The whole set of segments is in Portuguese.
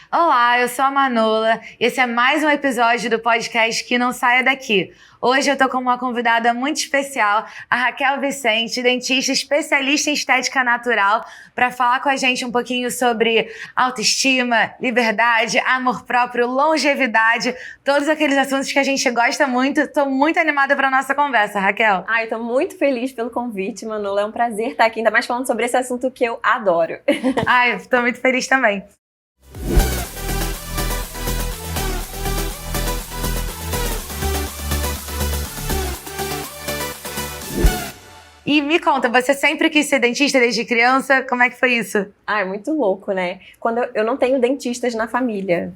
Olá, eu sou a Manola. Esse é mais um episódio do podcast Que Não Saia Daqui. Hoje eu tô com uma convidada muito especial, a Raquel Vicente, dentista especialista em estética natural, para falar com a gente um pouquinho sobre autoestima, liberdade, amor próprio, longevidade, todos aqueles assuntos que a gente gosta muito. Tô muito animada para nossa conversa, Raquel. Eu tô muito feliz pelo convite, Manola. É um prazer estar aqui, ainda mais falando sobre esse assunto que eu adoro. Eu tô muito feliz também. E me conta, você sempre quis ser dentista desde criança? Como é que foi isso? É muito louco, né? Quando eu não tenho dentistas na família.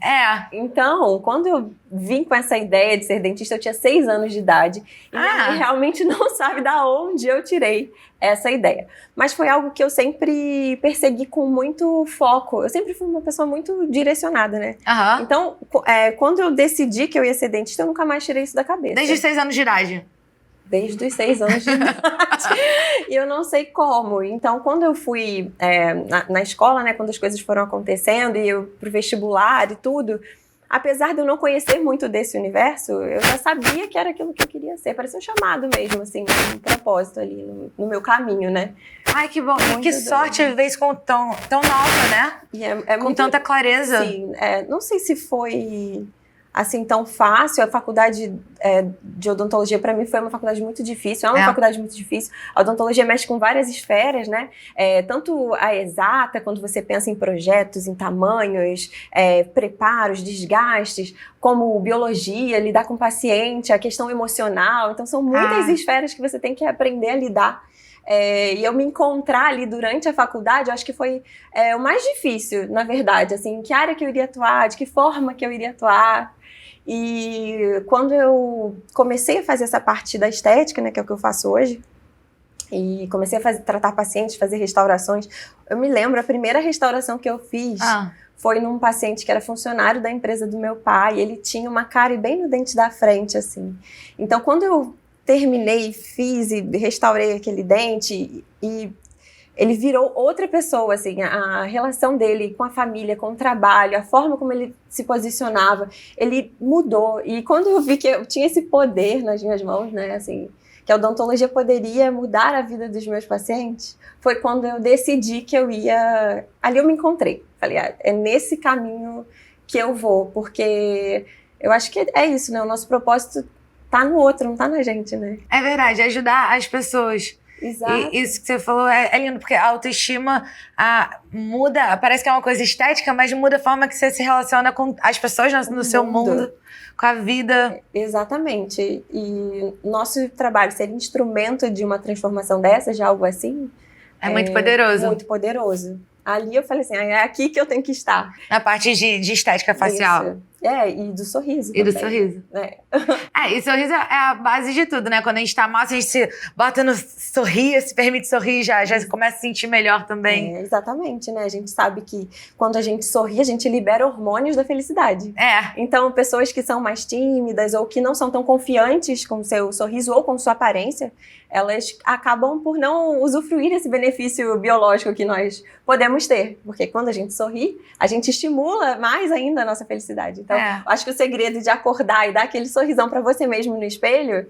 Então, quando eu vim com essa ideia de ser dentista, eu tinha 6 anos de idade. E minha mãe realmente não sabe de onde eu tirei essa ideia. Mas foi algo que eu sempre persegui com muito foco. Eu sempre fui uma pessoa muito direcionada, né? Então, quando eu decidi que eu ia ser dentista, eu nunca mais tirei isso da cabeça. Desde os 6 anos de idade? Desde os 6 anos de idade. E eu não sei como. Então, quando eu fui na escola, né, quando as coisas foram acontecendo e eu pro vestibular e tudo, apesar de eu não conhecer muito desse universo, eu já sabia que era aquilo que eu queria ser. Parecia um chamado mesmo, assim, um propósito ali no meu caminho, né? Ai, que bom. E que sorte viver isso tão nova, né? E com tanta clareza. Sim, não sei se foi assim tão fácil. A faculdade de odontologia para mim foi uma faculdade muito difícil, é uma faculdade muito difícil. A odontologia mexe com várias esferas, né? Tanto a exata, quando você pensa em projetos, em tamanhos, preparos, desgastes, como biologia, lidar com o paciente, a questão emocional. Então são muitas esferas que você tem que aprender a lidar. E eu me encontrar ali durante a faculdade, eu acho que foi o mais difícil, na verdade, assim, em que área que eu iria atuar, de que forma que eu iria atuar. E quando eu comecei a fazer essa parte da estética, né, que é o que eu faço hoje, e comecei a tratar pacientes, fazer restaurações, eu me lembro, a primeira restauração que eu fiz foi num paciente que era funcionário da empresa do meu pai, ele tinha uma cárie bem no dente da frente, assim. Então, quando eu terminei, fiz e restaurei aquele dente e ele virou outra pessoa, assim, a relação dele com a família, com o trabalho, a forma como ele se posicionava, ele mudou. E quando eu vi que eu tinha esse poder nas minhas mãos, né, assim, que a odontologia poderia mudar a vida dos meus pacientes, foi quando eu decidi que eu ia... Ali eu me encontrei. Falei, é nesse caminho que eu vou, porque eu acho que é isso, né, o nosso propósito tá no outro, não tá na gente, né? É verdade, ajudar as pessoas. Exato. E isso que você falou é lindo, porque a autoestima muda, parece que é uma coisa estética, mas muda a forma que você se relaciona com as pessoas no seu mundo, com a vida. Exatamente. E nosso trabalho ser instrumento de uma transformação dessa, de algo assim... É muito poderoso. Muito poderoso. Ali eu falei assim, é aqui que eu tenho que estar. Na parte de estética facial. Isso. E do sorriso também. Do sorriso. E sorriso é a base de tudo, né? Quando a gente tá mal, a gente se bota no sorrir, se permite sorrir, já começa a se sentir melhor também. Exatamente, né? A gente sabe que quando a gente sorri, a gente libera hormônios da felicidade. Então, pessoas que são mais tímidas ou que não são tão confiantes com o seu sorriso ou com sua aparência, elas acabam por não usufruir desse benefício biológico que nós podemos ter. Porque quando a gente sorri, a gente estimula mais ainda a nossa felicidade. Então, acho que o segredo de acordar e dar aquele sorrisão para você mesmo no espelho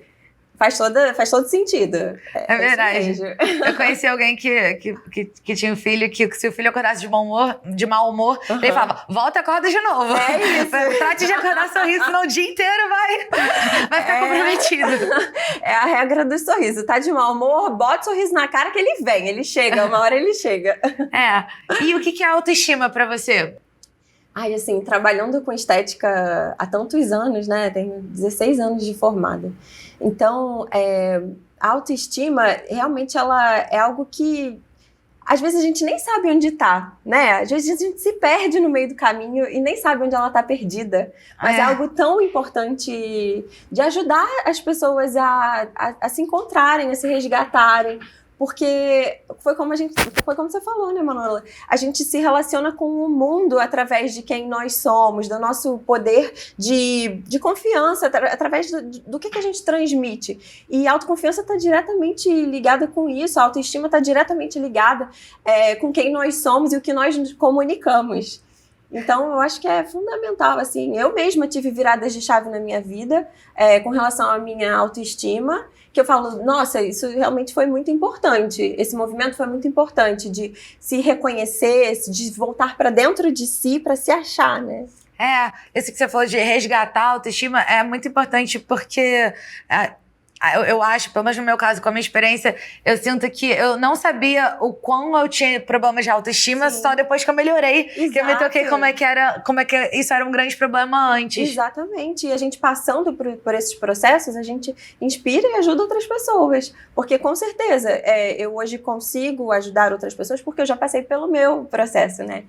faz todo sentido. É verdade. Eu conheci alguém que tinha um filho que se o filho acordasse de mau humor, ele falava, volta e acorda de novo. É isso. Trate de acordar sorriso, senão o dia inteiro vai ficar comprometido. É a regra do sorriso. Tá de mau humor, bota o sorriso na cara que ele vem. Ele chega, uma hora ele chega. E o que é autoestima pra você? Assim, trabalhando com estética há tantos anos, né? Tenho 16 anos de formada. Então, a autoestima, realmente, ela é algo que, às vezes, a gente nem sabe onde tá, né? Às vezes, a gente se perde no meio do caminho e nem sabe onde ela tá perdida. Mas é algo tão importante de ajudar as pessoas a se encontrarem, a se resgatarem. Porque foi como você falou, né, Manola? A gente se relaciona com o mundo através de quem nós somos, do nosso poder de confiança, através do que a gente transmite. E a autoconfiança está diretamente ligada com isso, a autoestima está diretamente ligada com quem nós somos e o que nós nos comunicamos. Então, eu acho que é fundamental, assim. Eu mesma tive viradas de chave na minha vida com relação à minha autoestima, que eu falo, nossa, isso realmente foi muito importante. Esse movimento foi muito importante de se reconhecer, de voltar para dentro de si para se achar, né? Esse que você falou de resgatar a autoestima é muito importante porque eu acho, pelo menos no meu caso, com a minha experiência, eu sinto que eu não sabia o quão eu tinha problemas de autoestima. Sim. Só depois que eu melhorei, que eu me toquei como é que isso era um grande problema antes. Exatamente. E a gente passando por esses processos, a gente inspira e ajuda outras pessoas. Porque, com certeza, eu hoje consigo ajudar outras pessoas porque eu já passei pelo meu processo, né?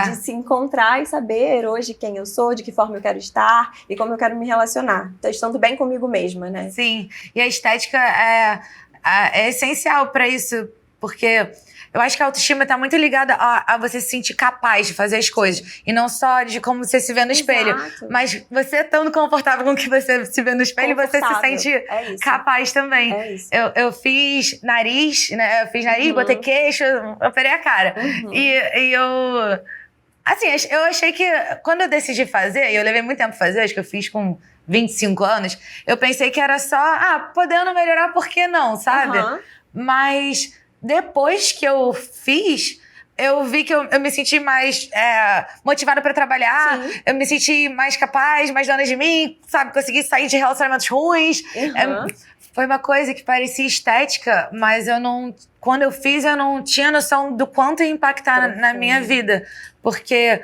De se encontrar e saber hoje quem eu sou, de que forma eu quero estar e como eu quero me relacionar. Tô estando bem comigo mesma, né? Sim. E a estética é essencial para isso, porque eu acho que a autoestima está muito ligada a você se sentir capaz de fazer as coisas. E não só de como você se vê no espelho. Mas você estando confortável com o que você se vê no espelho, você se sente capaz também. É isso. Eu fiz nariz, né? Eu fiz nariz, botei queixo, operei a cara. E eu... Assim, eu achei que quando eu decidi fazer, e eu levei muito tempo pra fazer, acho que eu fiz com 25 anos, eu pensei que era só, podendo melhorar, por que não, sabe? Mas depois que eu fiz, eu vi que eu me senti mais motivada pra trabalhar, eu me senti mais capaz, mais dona de mim, sabe? Consegui sair de relacionamentos ruins. Foi uma coisa que parecia estética, mas quando eu fiz, eu não tinha noção do quanto ia impactar na minha vida. Porque,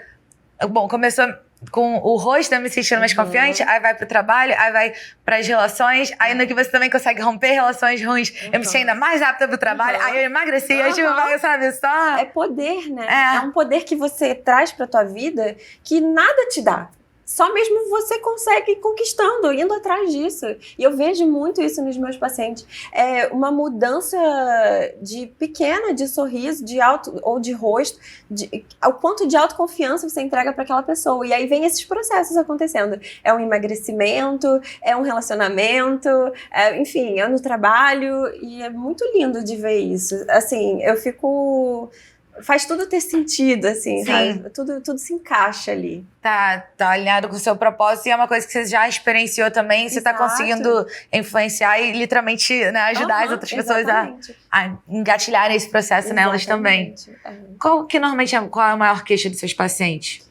bom, começou com o rosto, eu me sentindo mais confiante, aí vai pro trabalho, aí vai pras relações, aí no que você também consegue romper relações ruins, eu me senti ainda mais apta pro trabalho, aí eu emagreci, eu tive uma, sabe, só... É poder, né? É um poder que você traz pra tua vida que nada te dá. Só mesmo você consegue ir conquistando, indo atrás disso. E eu vejo muito isso nos meus pacientes. É uma mudança pequena de sorriso, ou de rosto, ao quanto de autoconfiança você entrega para aquela pessoa. E aí vem esses processos acontecendo. É um emagrecimento, é um relacionamento, enfim, é no trabalho. E é muito lindo de ver isso. Assim, eu fico... Faz tudo ter sentido, assim, sabe? Tudo se encaixa ali. Tá alinhado com o seu propósito e é uma coisa que você já experienciou também. Você tá conseguindo influenciar e literalmente, né, ajudar as outras pessoas a engatilharem esse processo nelas também. Qual é a maior queixa dos seus pacientes?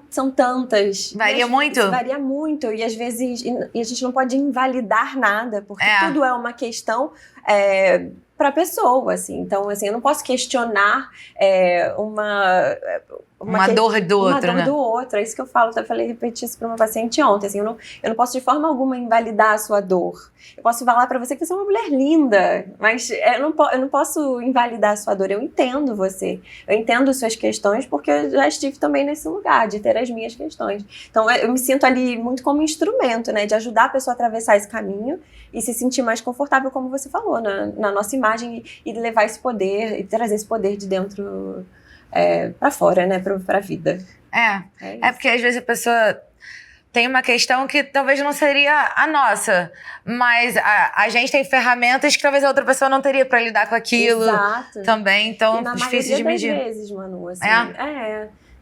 São tantas. Varia muito? Varia muito. E às vezes a gente não pode invalidar nada, porque tudo é uma questão para a pessoa, assim. Então, assim, eu não posso questionar uma dor do outro. É isso que eu falo. Eu repeti isso para uma paciente ontem. Assim, eu não posso de forma alguma invalidar a sua dor. Eu posso falar para você que você é uma mulher linda, mas eu não posso invalidar a sua dor. Eu entendo você. Eu entendo suas questões, porque eu já estive também nesse lugar, de ter as minhas questões. Então, eu me sinto ali muito como instrumento, né? De ajudar a pessoa a atravessar esse caminho e se sentir mais confortável, como você falou, na nossa imagem e levar esse poder, e trazer esse poder de dentro pra fora, né? Pra vida. Porque às vezes a pessoa tem uma questão que talvez não seria a nossa, mas a gente tem ferramentas que talvez a outra pessoa não teria pra lidar com aquilo. Exato. Também, então é difícil de medir. Das vezes, Manu, assim,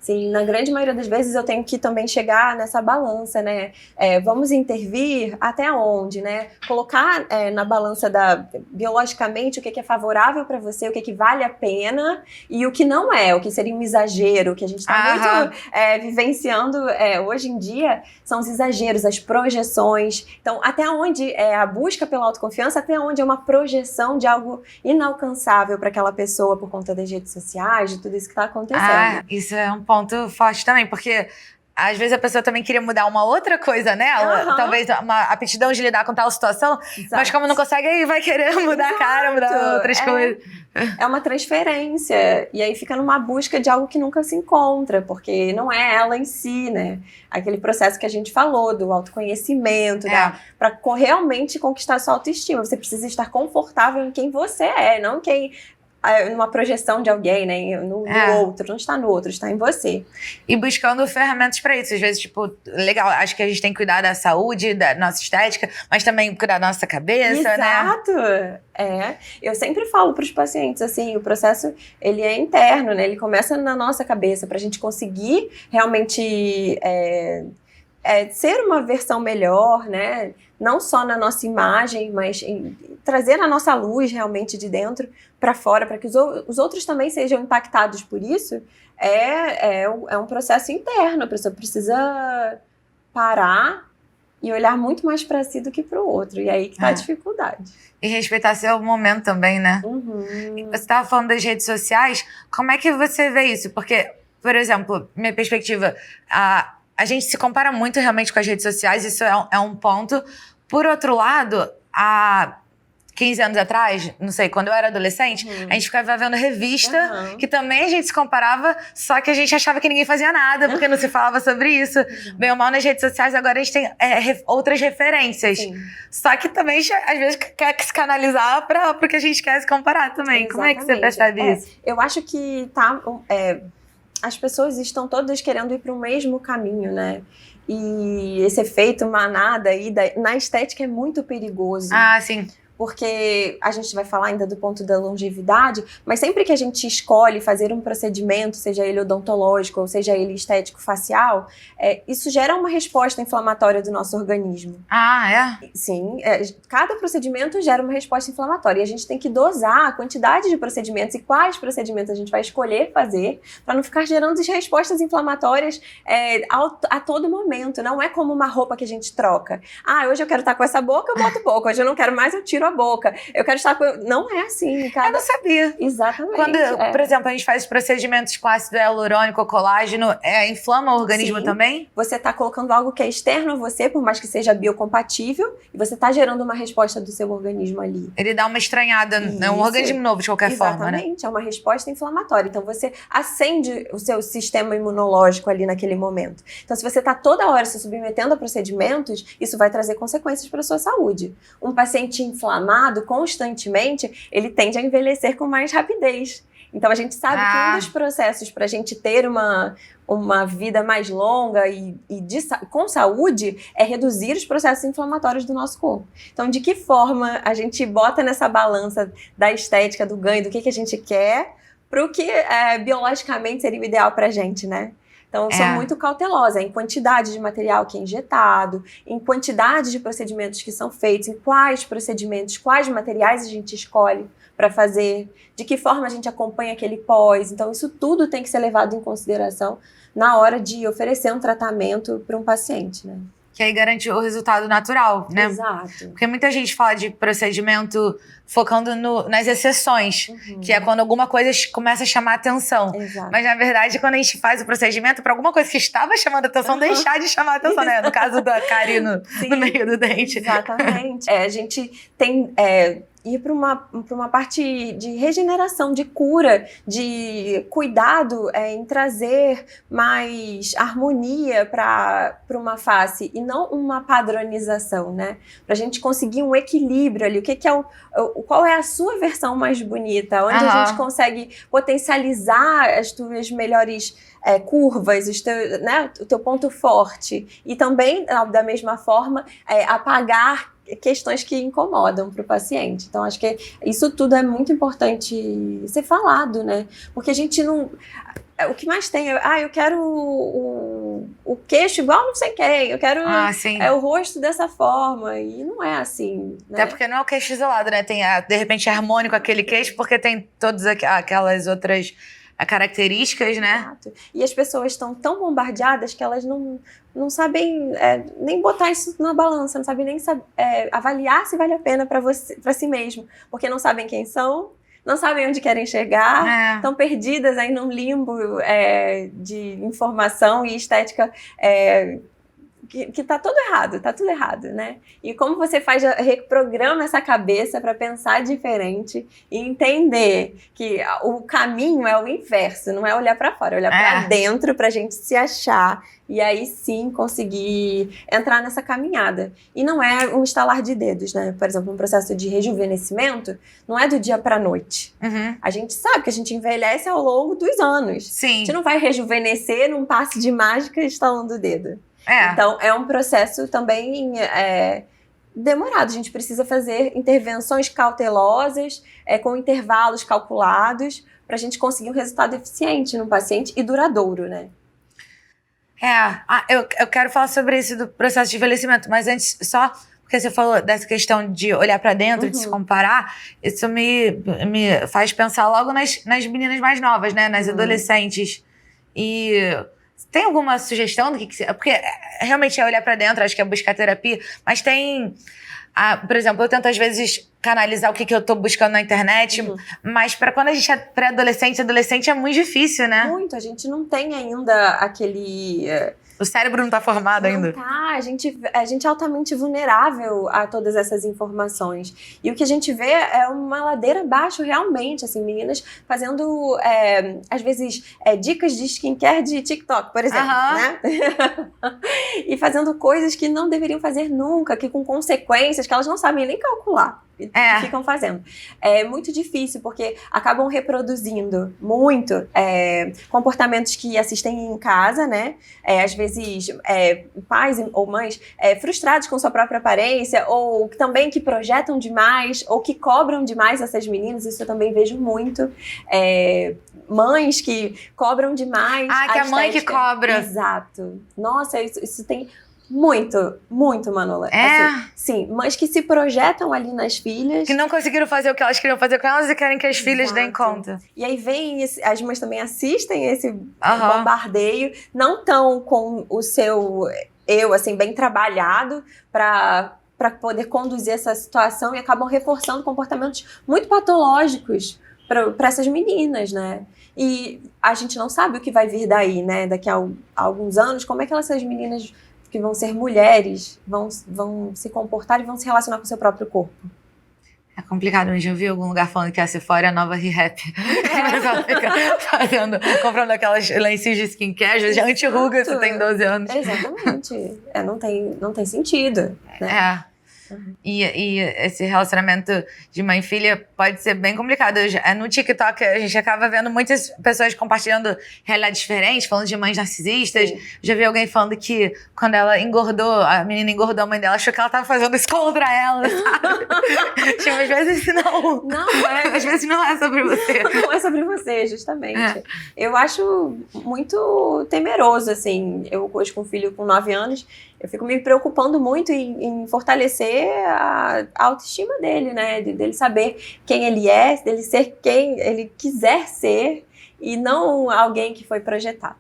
Sim, na grande maioria das vezes eu tenho que também chegar nessa balança, né? Vamos intervir até onde, né? Colocar na balança biologicamente o que é favorável para você, o que vale a pena e o que não é, o que seria um exagero, que a gente está muito vivenciando hoje em dia, são os exageros, as projeções. Então, até onde é a busca pela autoconfiança, até onde é uma projeção de algo inalcançável para aquela pessoa por conta das redes sociais, de tudo isso que está acontecendo. Isso é um ponto forte também, porque às vezes a pessoa também queria mudar uma outra coisa nela, talvez uma aptidão de lidar com tal situação, mas como não consegue, aí vai querer mudar a cara, mudar outras coisas. É uma transferência, e aí fica numa busca de algo que nunca se encontra, porque não é ela em si, né? Aquele processo que a gente falou, do autoconhecimento, para realmente conquistar a sua autoestima. Você precisa estar confortável em quem você é, não quem numa projeção de alguém, né? No outro, não está no outro, está em você. E buscando ferramentas para isso. Às vezes, tipo, legal, acho que a gente tem que cuidar da saúde, da nossa estética, mas também cuidar da nossa cabeça, Exato. né? Eu sempre falo para os pacientes, assim, o processo, ele é interno, né? Ele começa na nossa cabeça, para a gente conseguir realmente ser uma versão melhor, né? Não só na nossa imagem, mas trazer a nossa luz realmente de dentro para fora, para que os outros também sejam impactados por isso. É um processo interno, a pessoa precisa parar e olhar muito mais para si do que para o outro. E aí que tá a dificuldade. E respeitar seu momento também, né? Você estava falando das redes sociais, como é que você vê isso? Porque, por exemplo, minha perspectiva, a gente se compara muito realmente com as redes sociais, isso é um ponto. Por outro lado, há 15 anos atrás, não sei, quando eu era adolescente, a gente ficava vendo revista, que também a gente se comparava, só que a gente achava que ninguém fazia nada, porque não se falava sobre isso. Bem ou mal, nas redes sociais, agora a gente tem outras referências. Sim. Só que também, às vezes, quer se canalizar para o que a gente quer se comparar também. Exatamente. Como é que você percebe isso? Eu acho que as pessoas estão todas querendo ir para o mesmo caminho, né? E esse efeito manada aí na estética é muito perigoso. Sim. Porque a gente vai falar ainda do ponto da longevidade, mas sempre que a gente escolhe fazer um procedimento, seja ele odontológico ou seja ele estético-facial, isso gera uma resposta inflamatória do nosso organismo. Sim, cada procedimento gera uma resposta inflamatória e a gente tem que dosar a quantidade de procedimentos e quais procedimentos a gente vai escolher fazer para não ficar gerando respostas inflamatórias a todo momento. Não é como uma roupa que a gente troca. Hoje eu quero estar com essa boca, eu boto boca. Hoje eu não quero mais, eu tiro a boca. Eu quero estar com... Não é assim. Eu não sabia. Exatamente. Quando, por exemplo, a gente faz procedimentos com ácido hialurônico ou colágeno, inflama o organismo também? Você está colocando algo que é externo a você, por mais que seja biocompatível, e você está gerando uma resposta do seu organismo ali. Ele dá uma estranhada, né? Um organismo novo de qualquer forma, né? Exatamente. É uma resposta inflamatória. Então, você acende o seu sistema imunológico ali naquele momento. Então, se você está toda hora se submetendo a procedimentos, isso vai trazer consequências para a sua saúde. Um paciente inflamado constantemente, ele tende a envelhecer com mais rapidez. Então, a gente sabe que um dos processos para a gente ter uma vida mais longa com saúde é reduzir os processos inflamatórios do nosso corpo. Então, de que forma a gente bota nessa balança da estética, do ganho, do que a gente quer, para o que biologicamente seria o ideal para a gente, né? Então, eu sou muito cautelosa em quantidade de material que é injetado, em quantidade de procedimentos que são feitos, em quais procedimentos, quais materiais a gente escolhe para fazer, de que forma a gente acompanha aquele pós. Então, isso tudo tem que ser levado em consideração na hora de oferecer um tratamento para um paciente, né? Que aí garante o resultado natural, né? Exato. Porque muita gente fala de procedimento focando nas exceções, que é quando alguma coisa começa a chamar atenção. Exato. Mas, na verdade, quando a gente faz o procedimento, para alguma coisa que estava chamando atenção, deixar de chamar atenção, né? No caso da cárie no meio do dente. Exatamente. A gente tem... ir para uma parte de regeneração, de cura, de cuidado em trazer mais harmonia para uma face e não uma padronização, né? Para a gente conseguir um equilíbrio ali. Qual é a sua versão mais bonita? Onde a gente consegue potencializar as tuas melhores curvas, o teu ponto forte. E também, da mesma forma, apagar questões que incomodam para o paciente. Então, acho que isso tudo é muito importante ser falado, né? Porque a gente não... O que mais tem eu quero o queixo igual não sei quem, eu quero o rosto dessa forma, e não é assim, né? Até porque não é o queixo isolado, né? Tem, de repente, harmônico aquele queixo, porque tem todas aquelas outras características, né? Exato. E as pessoas estão tão bombardeadas que elas não sabem nem botar isso na balança, não sabem nem avaliar se vale a pena para si mesmo, porque não sabem quem são, não sabem onde querem chegar, estão perdidas aí num limbo de informação e estética que tá tudo errado, né? E como você reprograma essa cabeça para pensar diferente e entender que o caminho é o inverso, não é olhar para fora, é olhar para dentro pra gente se achar e aí sim conseguir entrar nessa caminhada. E não é um estalar de dedos, né? Por exemplo, um processo de rejuvenescimento não é do dia pra noite. A gente sabe que a gente envelhece ao longo dos anos. Sim. A gente não vai rejuvenescer num passe de mágica estalando o dedo. Então, é um processo também demorado. A gente precisa fazer intervenções cautelosas, com intervalos calculados, para a gente conseguir um resultado eficiente no paciente e duradouro, né? Eu quero falar sobre isso do processo de envelhecimento, mas antes, só porque você falou dessa questão de olhar pra dentro, de se comparar, isso me faz pensar logo nas meninas mais novas, né? Nas adolescentes. E tem alguma sugestão do que porque realmente é olhar pra dentro, acho que é buscar terapia, mas tem... por exemplo, eu tento às vezes canalizar o que eu tô buscando na internet, mas para quando a gente é pré-adolescente, adolescente é muito difícil, né? Muito, a gente não tem ainda aquele... O cérebro não tá formado ainda. Não tá, a gente é altamente vulnerável a todas essas informações. E o que a gente vê é uma ladeira abaixo realmente, assim, meninas fazendo, às vezes, dicas de skincare de TikTok, por exemplo, né? E fazendo coisas que não deveriam fazer nunca, que com consequências que elas não sabem nem calcular. Ficam fazendo. É muito difícil, porque acabam reproduzindo muito comportamentos que assistem em casa, né? Às vezes, pais ou mães frustrados com sua própria aparência, ou também que projetam demais, ou que cobram demais essas meninas, isso eu também vejo muito. Mães que cobram demais. Que a mãe que cobra. Exato. Nossa, isso tem... Muito, Manola. Assim, sim, mas que se projetam ali nas filhas. Que não conseguiram fazer o que elas queriam fazer com elas e querem que as filhas deem conta. E aí as mães também assistem esse bombardeio, não tão com o seu eu, assim, bem trabalhado para poder conduzir essa situação e acabam reforçando comportamentos muito patológicos para essas meninas, né? E a gente não sabe o que vai vir daí, né? Daqui a alguns anos, como é que essas meninas que vão ser mulheres, vão se comportar e vão se relacionar com o seu próprio corpo. É complicado, mas já vi algum lugar falando que a Sephora é a nova Rehap. Ela fica comprando aquelas lencinhos de skincare, já anti-ruga, você tem 12 anos. Exatamente. Não tem sentido, né? E esse relacionamento de mãe e filha pode ser bem complicado. No TikTok, a gente acaba vendo muitas pessoas compartilhando realidades diferentes, falando de mães narcisistas. Já vi alguém falando que quando ela engordou, a menina engordou a mãe dela, achou que ela tava fazendo isso contra ela, sabe? Tipo, às vezes não. Às vezes não é sobre você. Não é sobre você, justamente. Eu acho muito temeroso, assim. Eu hoje com um filho com 9 anos, eu fico me preocupando muito em fortalecer a autoestima dele, né? Dele saber quem ele é, dele ser quem ele quiser ser e não alguém que foi projetado.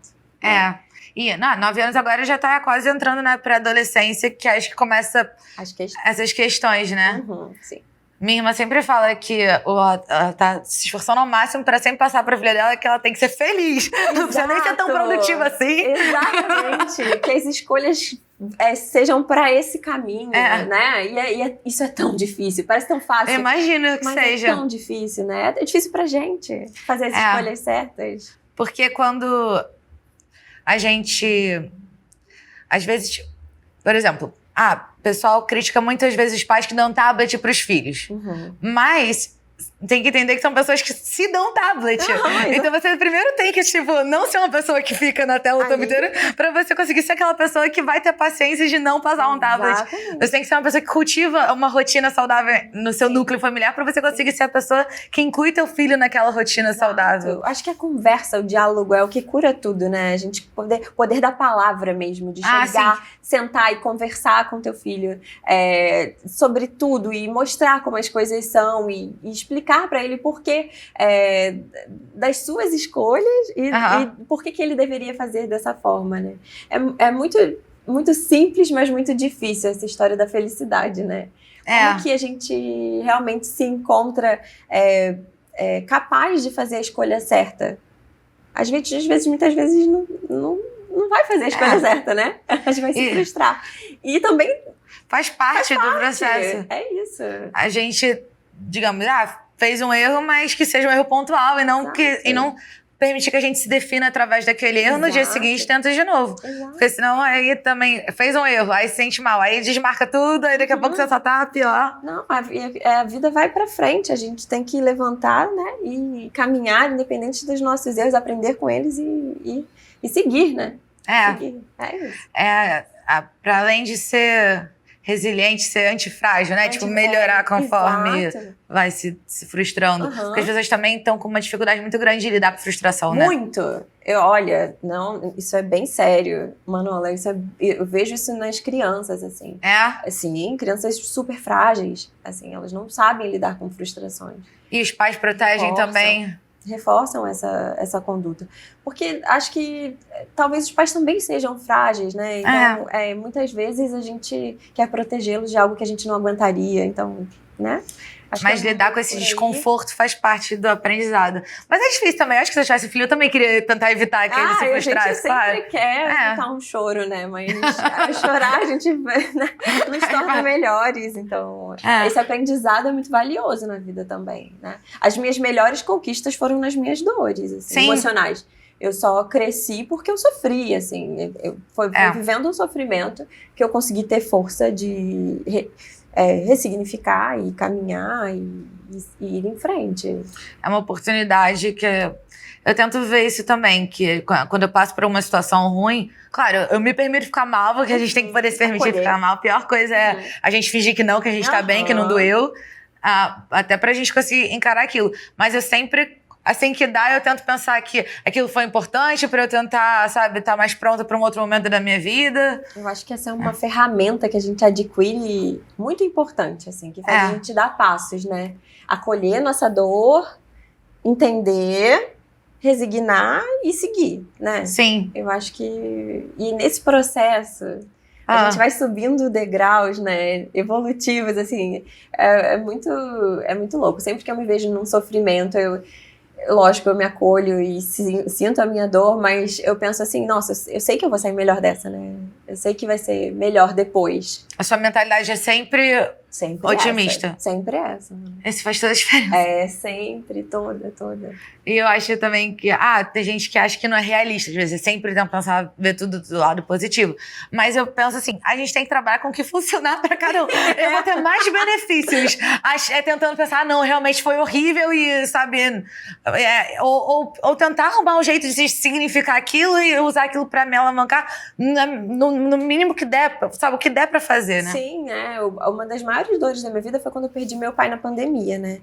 E 9 anos agora já tá quase entrando na pré-adolescência, que acho que começa essas questões, né? Sim. Minha irmã sempre fala que ela tá se esforçando ao máximo pra sempre passar pra filha dela que ela tem que ser feliz. Não precisa nem ser tão produtiva assim. Exatamente. Que as escolhas sejam pra esse caminho, né? E isso é tão difícil. Parece tão fácil. Eu imagino que mas seja. É tão difícil, né? É difícil pra gente fazer as escolhas certas. Porque quando a gente... Às vezes... Por exemplo... o pessoal critica muitas vezes os pais que dão tablet pros filhos. Mas tem que entender que são pessoas que se dão tablet. Então você primeiro tem que, não ser uma pessoa que fica na tela o tempo inteiro pra você conseguir ser aquela pessoa que vai ter paciência de não passar um tablet. Você tem que ser uma pessoa que cultiva uma rotina saudável no seu núcleo familiar pra você conseguir ser a pessoa que inclui teu filho naquela rotina saudável. Acho que a conversa, o diálogo é o que cura tudo, né? A gente poder da palavra mesmo, de chegar, sentar e conversar com teu filho sobre tudo e mostrar como as coisas são e explicar para ele por que das suas escolhas e por que ele deveria fazer dessa forma, né? É muito simples, mas muito difícil essa história da felicidade, né? Como que a gente realmente se encontra capaz de fazer a escolha certa? Muitas vezes não vai fazer a escolha certa, né? A gente vai se frustrar. E também faz parte do processo. É isso. A gente, digamos, fez um erro, mas que seja um erro pontual e não permitir que a gente se defina através daquele erro. No dia seguinte tenta de novo. Porque senão aí também fez um erro, aí se sente mal, aí desmarca tudo, aí daqui a pouco você só tá pior. Não, a vida vai pra frente, a gente tem que levantar, né, e caminhar, independente dos nossos erros, aprender com eles e seguir, né? Seguir. É isso. Pra além de ser resiliente, ser antifrágil, né? Tipo, melhorar conforme vai se frustrando. Porque as pessoas também estão com uma dificuldade muito grande de lidar com frustração, né? Muito! Olha, não, isso é bem sério, Manuela. Eu vejo isso nas crianças, assim. Assim, crianças super frágeis, assim, elas não sabem lidar com frustrações. E os pais protegem também? Reforçam essa conduta. Porque acho que talvez os pais também sejam frágeis, né? Então, muitas vezes a gente quer protegê-los de algo que a gente não aguentaria. Então, né? Mas lidar com esse desconforto faz parte do aprendizado. Mas é difícil também. Acho que se eu tivesse filho, eu também queria tentar evitar que ele se frustrasse. A gente sempre quer evitar um choro, né? Mas chorar a gente nos torna melhores. Então, esse aprendizado é muito valioso na vida também, né? As minhas melhores conquistas foram nas minhas dores, assim, emocionais. Eu só cresci porque eu sofri, assim. Foi vivendo um sofrimento que eu consegui ter força de ressignificar e caminhar e ir em frente. É uma oportunidade que eu tento ver isso também, que quando eu passo por uma situação ruim, claro, eu me permito ficar mal, porque a gente tem que poder se permitir ficar mal. A pior coisa é a gente fingir que não, que a gente tá bem, que não doeu, até pra gente conseguir encarar aquilo. Mas eu sempre, assim que dá, eu tento pensar que aquilo foi importante pra eu tentar, sabe, estar mais pronta pra um outro momento da minha vida. Eu acho que essa é uma ferramenta que a gente adquire muito importante, assim, que faz a gente dar passos, né? Acolher nossa dor, entender, resignar e seguir, né? Sim. Eu acho que... E nesse processo, a gente vai subindo degraus, né? Evolutivos, assim. É muito louco. Sempre que eu me vejo num sofrimento, lógico, eu me acolho e sinto a minha dor, mas eu penso assim, nossa, eu sei que eu vou sair melhor dessa, né? Eu sei que vai ser melhor depois. A sua mentalidade é sempre otimista. Sempre essa. Isso faz toda a diferença. Sempre, toda. E eu acho também que, tem gente que acha que não é realista, às vezes, sempre tem que pensar, ver tudo do lado positivo. Mas eu penso assim, a gente tem que trabalhar com o que funcionar pra cada um. Eu vou ter mais benefícios tentando pensar, não, realmente foi horrível e, sabe, ou tentar arrumar um jeito de significar aquilo e usar aquilo pra me alavancar no mínimo que der, sabe, o que der pra fazer, né? Sim, uma das maiores dores da minha vida foi quando eu perdi meu pai na pandemia, né?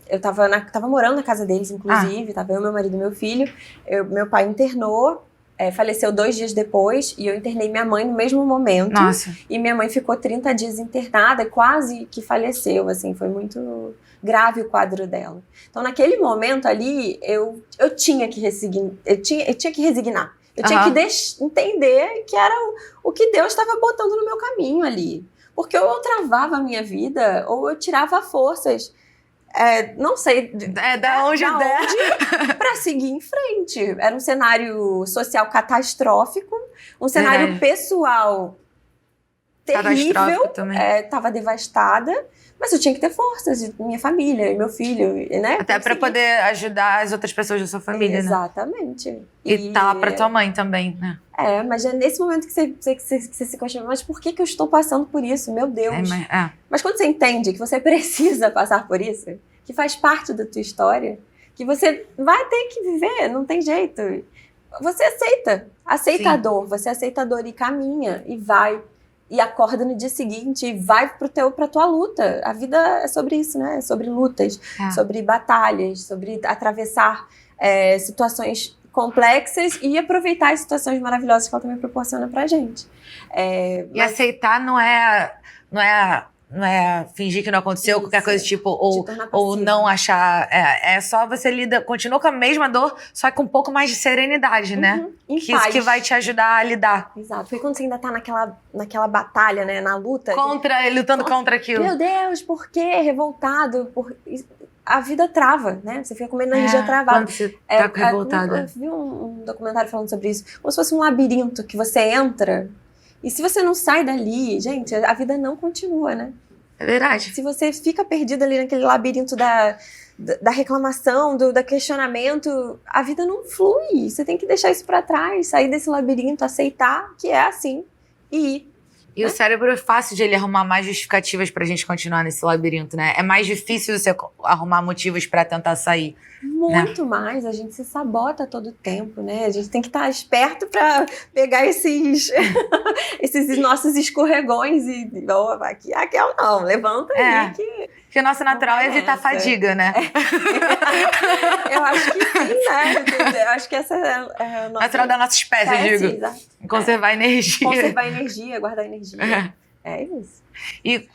Eu tava morando na casa deles, inclusive, tava eu, meu marido e meu filho. Meu pai internou, faleceu 2 dias depois, e eu internei minha mãe no mesmo momento. Nossa. E minha mãe ficou 30 dias internada e quase que faleceu, assim, foi muito grave o quadro dela. Então, naquele momento ali, eu tinha que resignar. Eu tinha que entender que era o que Deus estava botando no meu caminho ali. Porque ou eu travava a minha vida, ou eu tirava forças, não sei da onde para seguir em frente. Era um cenário social catastrófico, um cenário pessoal terrível, estava devastada, mas eu tinha que ter forças de minha família e meu filho, né? Até para poder ajudar as outras pessoas da sua família, exatamente. Né? E tá lá pra tua mãe também, né? Mas é nesse momento que você se questiona, mas por que eu estou passando por isso? Meu Deus. Mas quando você entende que você precisa passar por isso, que faz parte da tua história, que você vai ter que viver, não tem jeito. Você aceita a dor, você aceita a dor e caminha, e vai. E acorda no dia seguinte e vai pra tua luta. A vida é sobre isso, né? É sobre lutas, sobre batalhas, sobre atravessar situações complexas e aproveitar as situações maravilhosas que ela também proporciona pra gente. E aceitar não é fingir que não aconteceu, qualquer coisa tipo, ou não achar. É só você continua com a mesma dor, só que com um pouco mais de serenidade, né? Isso que vai te ajudar a lidar. Exato. Porque quando você ainda tá naquela batalha, né? Na luta. Lutando contra aquilo. Meu Deus, por quê? Revoltado. a vida trava, né? Você fica com uma energia travada. Quando você tá revoltada. Eu vi um documentário falando sobre isso. Como se fosse um labirinto que você entra e se você não sai dali, gente, a vida não continua, né? É verdade. Se você fica perdido ali naquele labirinto da reclamação, do questionamento, a vida não flui. Você tem que deixar isso pra trás, sair desse labirinto, aceitar que é assim e ir. E o cérebro é fácil de ele arrumar mais justificativas pra gente continuar nesse labirinto, né? É mais difícil você arrumar motivos pra tentar sair. Muito mais, a gente se sabota todo o tempo, né? A gente tem que estar esperto pra pegar esses nossos escorregões e aqui não, levanta aí que... Porque o nosso natural é evitar fadiga, né? Eu acho que sim, né? Eu acho que essa é a nossa... Natural da nossa espécie, eu digo. Exato. Conservar energia. Conservar energia, guardar energia. É isso. E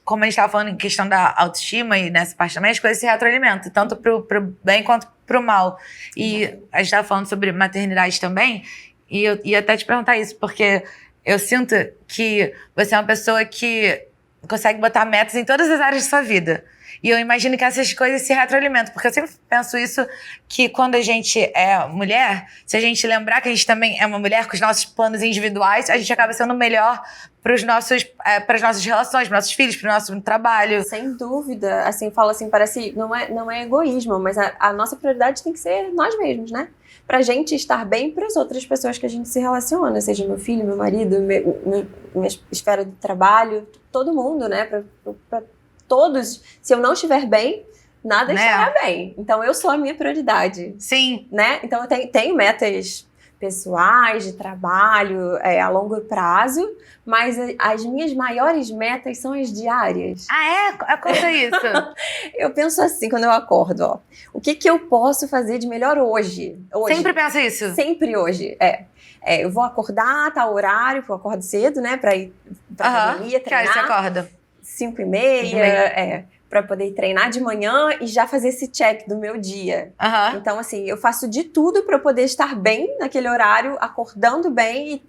como a gente estava falando em questão da autoestima e nessa parte também, as coisas se retroalimentam, tanto pro bem quanto pro mal. E a gente estava falando sobre maternidade também, e eu ia até te perguntar isso, porque eu sinto que você é uma pessoa que consegue botar metas em todas as áreas de sua vida. E eu imagino que essas coisas se retroalimentam, porque eu sempre penso isso, que quando a gente é mulher, se a gente lembrar que a gente também é uma mulher com os nossos planos individuais, a gente acaba sendo melhor para as nossas relações, para nossos filhos, para o nosso trabalho. Sem dúvida. Assim, fala assim, parece, não é egoísmo, mas a nossa prioridade tem que ser nós mesmos, né? Pra gente estar bem para as outras pessoas que a gente se relaciona, seja meu filho, meu marido, minha esfera de trabalho, todo mundo, né? Pra todos. Se eu não estiver bem, nada estará bem. Então, eu sou a minha prioridade. Sim. Né? Então, eu tenho metas pessoais, de trabalho, a longo prazo, mas as minhas maiores metas são as diárias. Conta isso. Eu penso assim, quando eu acordo, ó, o que eu posso fazer de melhor hoje? Sempre pensa isso? Sempre hoje, eu vou acordar, tá o horário, porque eu acordo cedo, né, pra ir pra academia, treinar. Que hora você acorda? 5h30, pra poder treinar de manhã e já fazer esse check do meu dia. Então, assim, eu faço de tudo pra eu poder estar bem naquele horário, acordando bem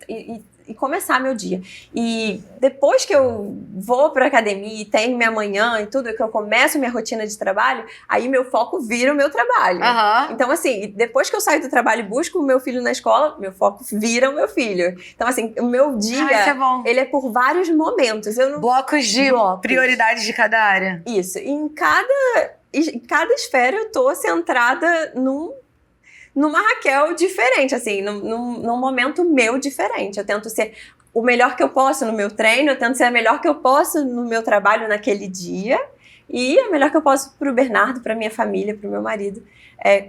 e começar meu dia. E depois que eu vou pra academia e tenho minha manhã e tudo, que eu começo minha rotina de trabalho, aí meu foco vira o meu trabalho. Então, assim, depois que eu saio do trabalho e busco o meu filho na escola, meu foco vira o meu filho. Então, assim, o meu dia, isso é bom. Ele é por vários momentos. Blocos de prioridades de cada área. Isso. E em cada esfera eu tô centrada numa Raquel diferente, assim, num momento meu diferente. Eu tento ser o melhor que eu posso no meu treino, eu tento ser a melhor que eu posso no meu trabalho naquele dia e a melhor que eu posso pro Bernardo, pra minha família, pro meu marido,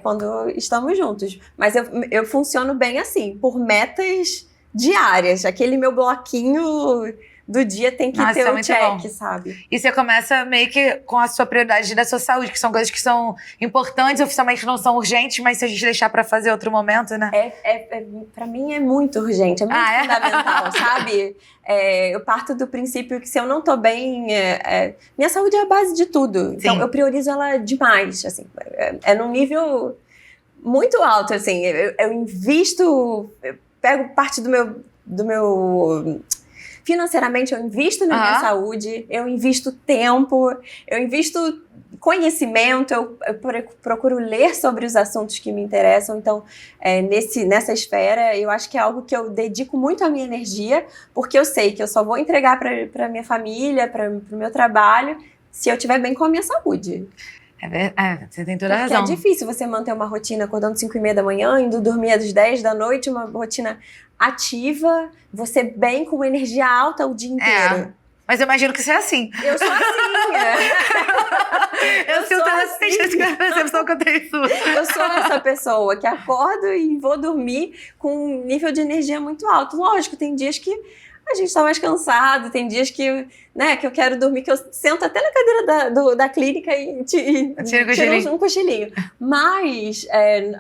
quando estamos juntos. Mas eu funciono bem assim, por metas diárias. Aquele meu bloquinho do dia tem que ter o check, sabe? E você começa meio que com a sua prioridade da sua saúde, que são coisas que são importantes, oficialmente não são urgentes, mas se a gente deixar pra fazer outro momento, né? Pra mim é muito urgente, é muito fundamental, sabe? Eu parto do princípio que se eu não tô bem, minha saúde é a base de tudo. Então eu priorizo ela demais, assim, num nível muito alto, assim. Eu invisto, eu pego parte do meu financeiramente, eu invisto na minha saúde, eu invisto tempo, eu invisto conhecimento, eu procuro ler sobre os assuntos que me interessam. Então, nessa esfera, eu acho que é algo que eu dedico muito a minha energia, porque eu sei que eu só vou entregar para minha família, para o meu trabalho, se eu estiver bem com a minha saúde. Você tem toda a razão. Porque é difícil você manter uma rotina acordando 5h30 da manhã, indo dormir às 10 da noite, uma rotina ativa, você bem com energia alta o dia inteiro. Mas eu imagino que você é assim. Eu sou assim, Eu sinto essa percepção que eu tenho sua. Eu sou essa pessoa que acordo e vou dormir com um nível de energia muito alto. Lógico, tem dias que a gente tá mais cansado, tem dias que eu quero dormir, que eu sento até na cadeira da clínica e tiro um cochilinho. Mas,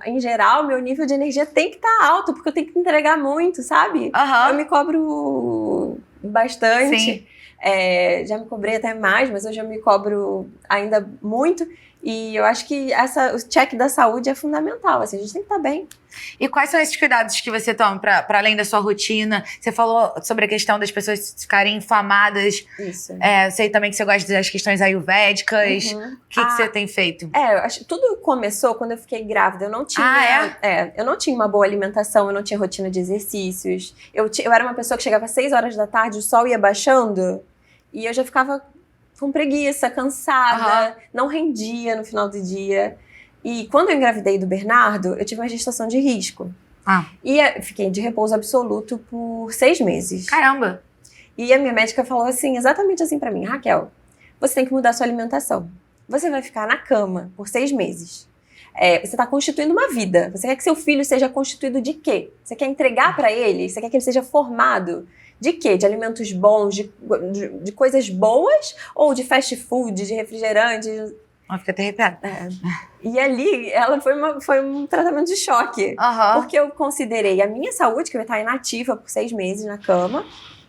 em geral, meu nível de energia tem que estar alto, porque eu tenho que entregar muito, sabe? Eu me cobro bastante. Sim. Já me cobrei até mais, mas hoje eu me cobro ainda muito. E eu acho que o check da saúde é fundamental, assim, a gente tem que estar bem. E quais são esses cuidados que você toma para além da sua rotina? Você falou sobre a questão das pessoas ficarem inflamadas. Isso. Sei também que você gosta das questões ayurvédicas. Uhum. O que você tem feito? Eu acho que tudo começou quando eu fiquei grávida. Eu não tinha, eu não tinha uma boa alimentação, eu não tinha rotina de exercícios. Eu era uma pessoa que chegava às 6 horas da tarde, o sol ia baixando e eu já ficava com preguiça, cansada, não rendia no final do dia. E quando eu engravidei do Bernardo, eu tive uma gestação de risco. E fiquei de repouso absoluto por 6 meses. Caramba! E a minha médica falou assim, exatamente assim pra mim: Raquel, você tem que mudar sua alimentação. Você vai ficar na cama por 6 meses. Você tá constituindo uma vida. Você quer que seu filho seja constituído de quê? Você quer entregar pra ele? Você quer que ele seja formado de quê? De alimentos bons, de coisas boas? Ou de fast food, de refrigerante? Fica até arrepiada. E ali, ela foi um tratamento de choque. Porque eu considerei a minha saúde, que eu ia estar inativa por 6 meses na cama,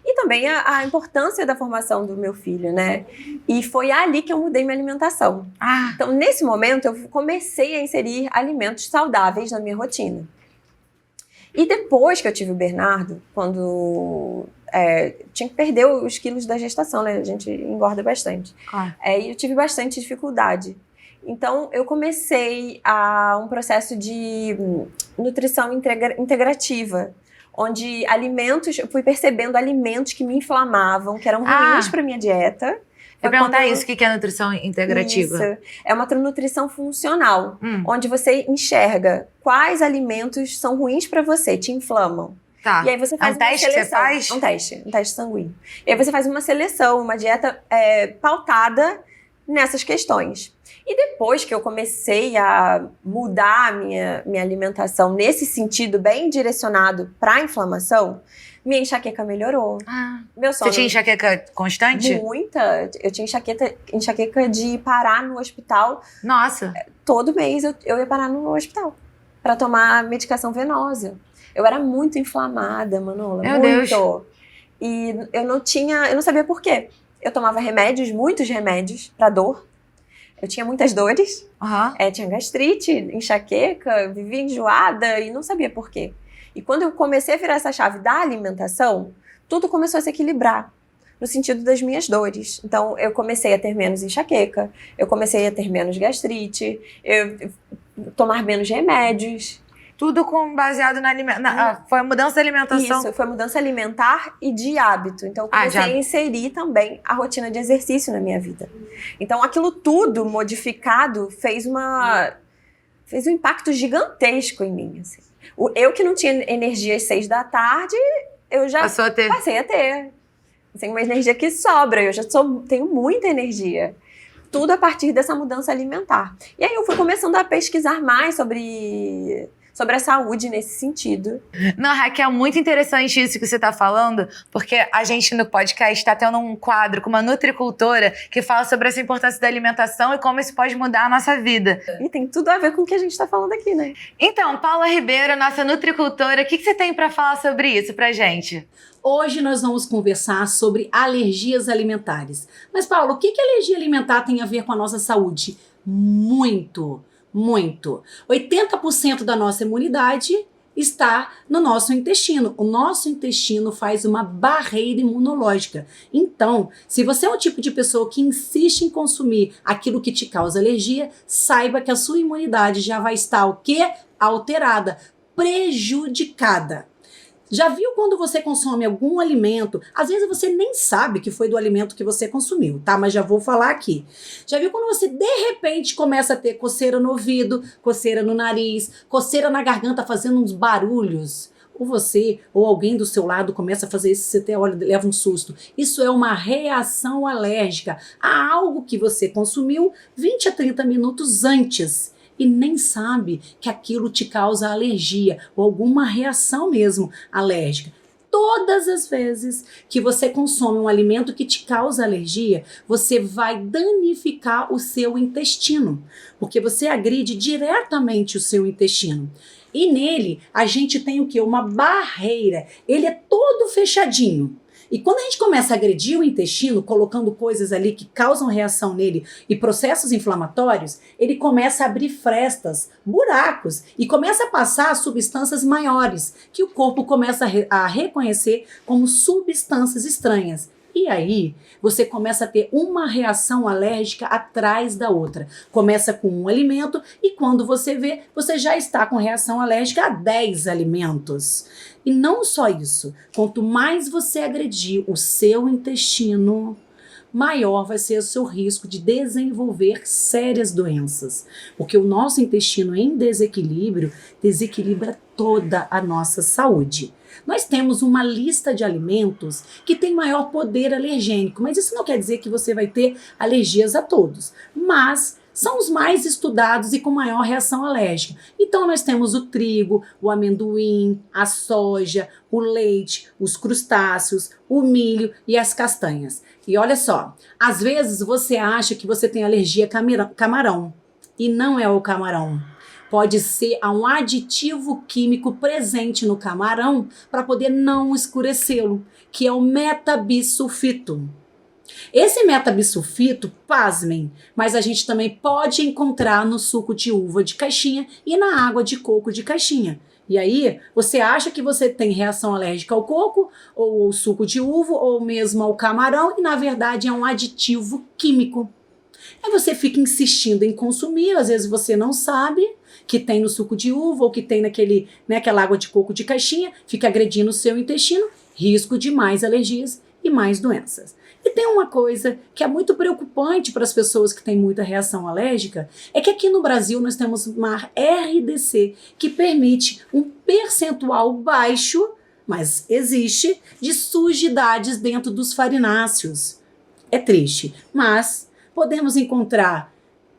e também a importância da formação do meu filho, né? E foi ali que eu mudei minha alimentação. Então, nesse momento, eu comecei a inserir alimentos saudáveis na minha rotina. E depois que eu tive o Bernardo, quando tinha que perder os quilos da gestação, né? A gente engorda bastante. E eu tive bastante dificuldade. Então, eu comecei um processo de nutrição integrativa, onde eu fui percebendo alimentos que me inflamavam, que eram ruins para minha dieta. Eu perguntar isso, o que é nutrição integrativa? Isso, é uma nutrição funcional, onde você enxerga quais alimentos são ruins para você, te inflamam. E aí você faz uma teste seleção. Que você faz? Um teste sanguíneo. E aí você faz uma seleção, uma dieta pautada nessas questões. E depois que eu comecei a mudar a minha alimentação nesse sentido bem direcionado para a inflamação, minha enxaqueca melhorou. Meu sono... Você tinha enxaqueca constante? Muita. Eu tinha enxaqueca de parar no hospital. Nossa. Todo mês eu ia parar no hospital para tomar medicação venosa. Eu era muito inflamada, Manola. Meu Deus. E eu não sabia por quê. Eu tomava muitos remédios para dor. Eu tinha muitas dores. Tinha gastrite, enxaqueca, vivia enjoada e não sabia por quê. E quando eu comecei a virar essa chave da alimentação, tudo começou a se equilibrar no sentido das minhas dores. Então, eu comecei a ter menos enxaqueca, eu comecei a ter menos gastrite, eu tomar menos remédios. Tudo baseado foi a mudança da alimentação? Isso, foi mudança alimentar e de hábito. Então, eu comecei a inserir também a rotina de exercício na minha vida. Então, aquilo tudo modificado fez um impacto gigantesco em mim, assim. Eu que não tinha energia às 6 da tarde, eu já passei a ter. Assim, uma energia que sobra, eu já tenho muita energia. Tudo a partir dessa mudança alimentar. E aí eu fui começando a pesquisar mais sobre a saúde nesse sentido. Não, Raquel, muito interessante isso que você está falando, porque a gente no podcast está tendo um quadro com uma nutricultora que fala sobre essa importância da alimentação e como isso pode mudar a nossa vida. E tem tudo a ver com o que a gente está falando aqui, né? Então, Paula Ribeiro, nossa nutricultora, o que você tem para falar sobre isso pra gente? Hoje nós vamos conversar sobre alergias alimentares. Mas, Paula, o que alergia alimentar tem a ver com a nossa saúde? Muito. 80% da nossa imunidade está no nosso intestino. O nosso intestino faz uma barreira imunológica. Então, se você é um tipo de pessoa que insiste em consumir aquilo que te causa alergia, saiba que a sua imunidade já vai estar o quê? Alterada, prejudicada. Já viu quando você consome algum alimento? Às vezes você nem sabe que foi do alimento que você consumiu, tá? Mas já vou falar aqui. Já viu quando você de repente começa a ter coceira no ouvido, coceira no nariz, coceira na garganta fazendo uns barulhos? Ou você ou alguém do seu lado começa a fazer isso, você até olha, leva um susto. Isso é uma reação alérgica a algo que você consumiu 20 a 30 minutos antes. E nem sabe que aquilo te causa alergia ou alguma reação mesmo alérgica. Todas as vezes que você consome um alimento que te causa alergia, você vai danificar o seu intestino, porque você agride diretamente o seu intestino. E nele a gente tem o quê? Uma barreira. Ele é todo fechadinho. E quando a gente começa a agredir o intestino, colocando coisas ali que causam reação nele e processos inflamatórios, ele começa a abrir frestas, buracos, e começa a passar substâncias maiores, que o corpo começa a reconhecer como substâncias estranhas. E aí, você começa a ter uma reação alérgica atrás da outra. Começa com um alimento e quando você vê, você já está com reação alérgica a 10 alimentos. E não só isso, quanto mais você agredir o seu intestino, maior vai ser o seu risco de desenvolver sérias doenças. Porque o nosso intestino em desequilíbrio desequilibra toda a nossa saúde. Nós temos uma lista de alimentos que tem maior poder alergênico, mas isso não quer dizer que você vai ter alergias a todos. Mas são os mais estudados e com maior reação alérgica. Então nós temos o trigo, o amendoim, a soja, o leite, os crustáceos, o milho e as castanhas. E olha só, às vezes você acha que você tem alergia a camarão e não é o camarão. Pode ser a um aditivo químico presente no camarão para poder não escurecê-lo, que é o metabisulfito. Esse metabisulfito, pasmem, mas a gente também pode encontrar no suco de uva de caixinha e na água de coco de caixinha. E aí, você acha que você tem reação alérgica ao coco, ou ao suco de uva, ou mesmo ao camarão, e na verdade é um aditivo químico. Aí você fica insistindo em consumir, às vezes você não sabe que tem no suco de uva ou que tem naquela água de coco de caixinha, fica agredindo o seu intestino, risco de mais alergias e mais doenças. E tem uma coisa que é muito preocupante para as pessoas que têm muita reação alérgica, é que aqui no Brasil nós temos uma RDC que permite um percentual baixo, mas existe, de sujidades dentro dos farináceos. É triste, mas podemos encontrar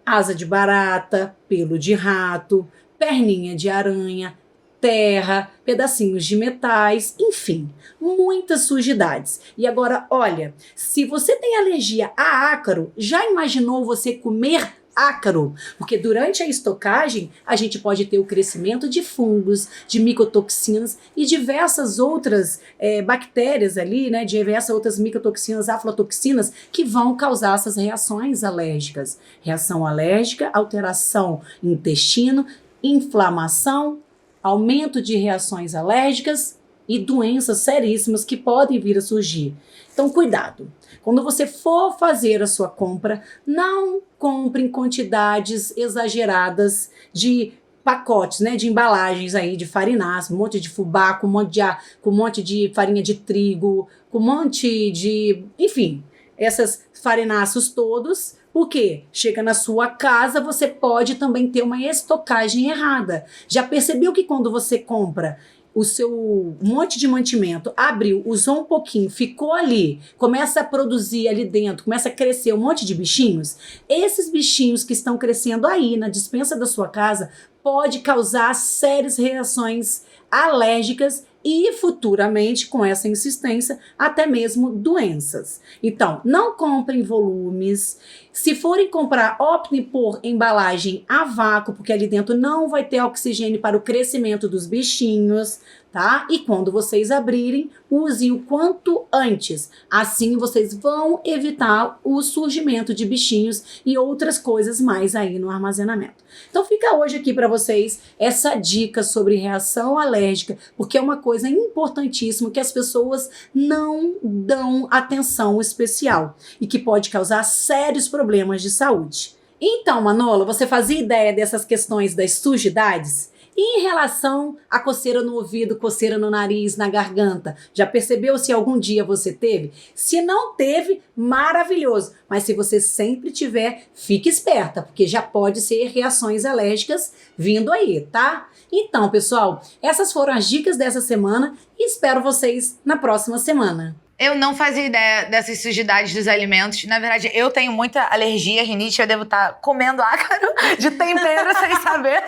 asa de barata, pelo de rato, perninha de aranha, terra, pedacinhos de metais, enfim, muitas sujidades. E agora, olha, se você tem alergia a ácaro, já imaginou você comer ácaro? Porque durante a estocagem, a gente pode ter o crescimento de fungos, de micotoxinas e diversas outras bactérias ali, né, diversas outras micotoxinas, aflatoxinas, que vão causar essas reações alérgicas. Reação alérgica, alteração no intestino, inflamação, aumento de reações alérgicas e doenças seríssimas que podem vir a surgir. Então, cuidado. Quando você for fazer a sua compra, não compre em quantidades exageradas de pacotes, né, de embalagens aí de farináceos, um monte de fubá, com um monte de farinha de trigo, com um monte de, enfim, essas farináceos todos. Porque chega na sua casa, você pode também ter uma estocagem errada. Já percebeu que quando você compra o seu monte de mantimento, abriu, usou um pouquinho, ficou ali, começa a produzir ali dentro, começa a crescer um monte de bichinhos? Esses bichinhos que estão crescendo aí na despensa da sua casa pode causar sérias reações alérgicas e futuramente, com essa insistência, até mesmo doenças. Então, não comprem volumes. Se forem comprar, optem por embalagem a vácuo, porque ali dentro não vai ter oxigênio para o crescimento dos bichinhos, tá? E quando vocês abrirem, usem o quanto antes. Assim, vocês vão evitar o surgimento de bichinhos e outras coisas mais aí no armazenamento. Então, fica hoje aqui para vocês essa dica sobre reação alérgica, porque é uma coisa importantíssima que as pessoas não dão atenção especial e que pode causar sérios problemas de saúde. Então, Manola, você fazia ideia dessas questões das sujidades? E em relação à coceira no ouvido, coceira no nariz, na garganta, já percebeu se algum dia você teve? Se não teve, maravilhoso. Mas se você sempre tiver, fique esperta, porque já pode ser reações alérgicas vindo aí, tá? Então, pessoal, essas foram as dicas dessa semana e espero vocês na próxima semana. Eu não fazia ideia dessas sujidades dos alimentos. Na verdade, eu tenho muita alergia, rinite. Eu devo estar comendo ácaro de tempero sem saber.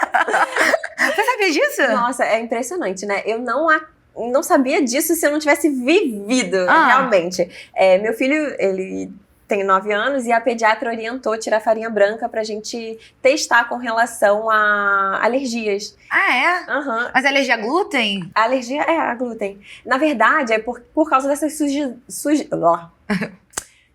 Você sabia disso? Nossa, é impressionante, né? Eu não sabia disso se eu não tivesse vivido, realmente. Meu filho, ele tenho 9 anos e a pediatra orientou tirar farinha branca pra gente testar com relação a alergias. Ah, é? Aham. Mas alergia a glúten? A alergia é a glúten. Na verdade, é por causa dessas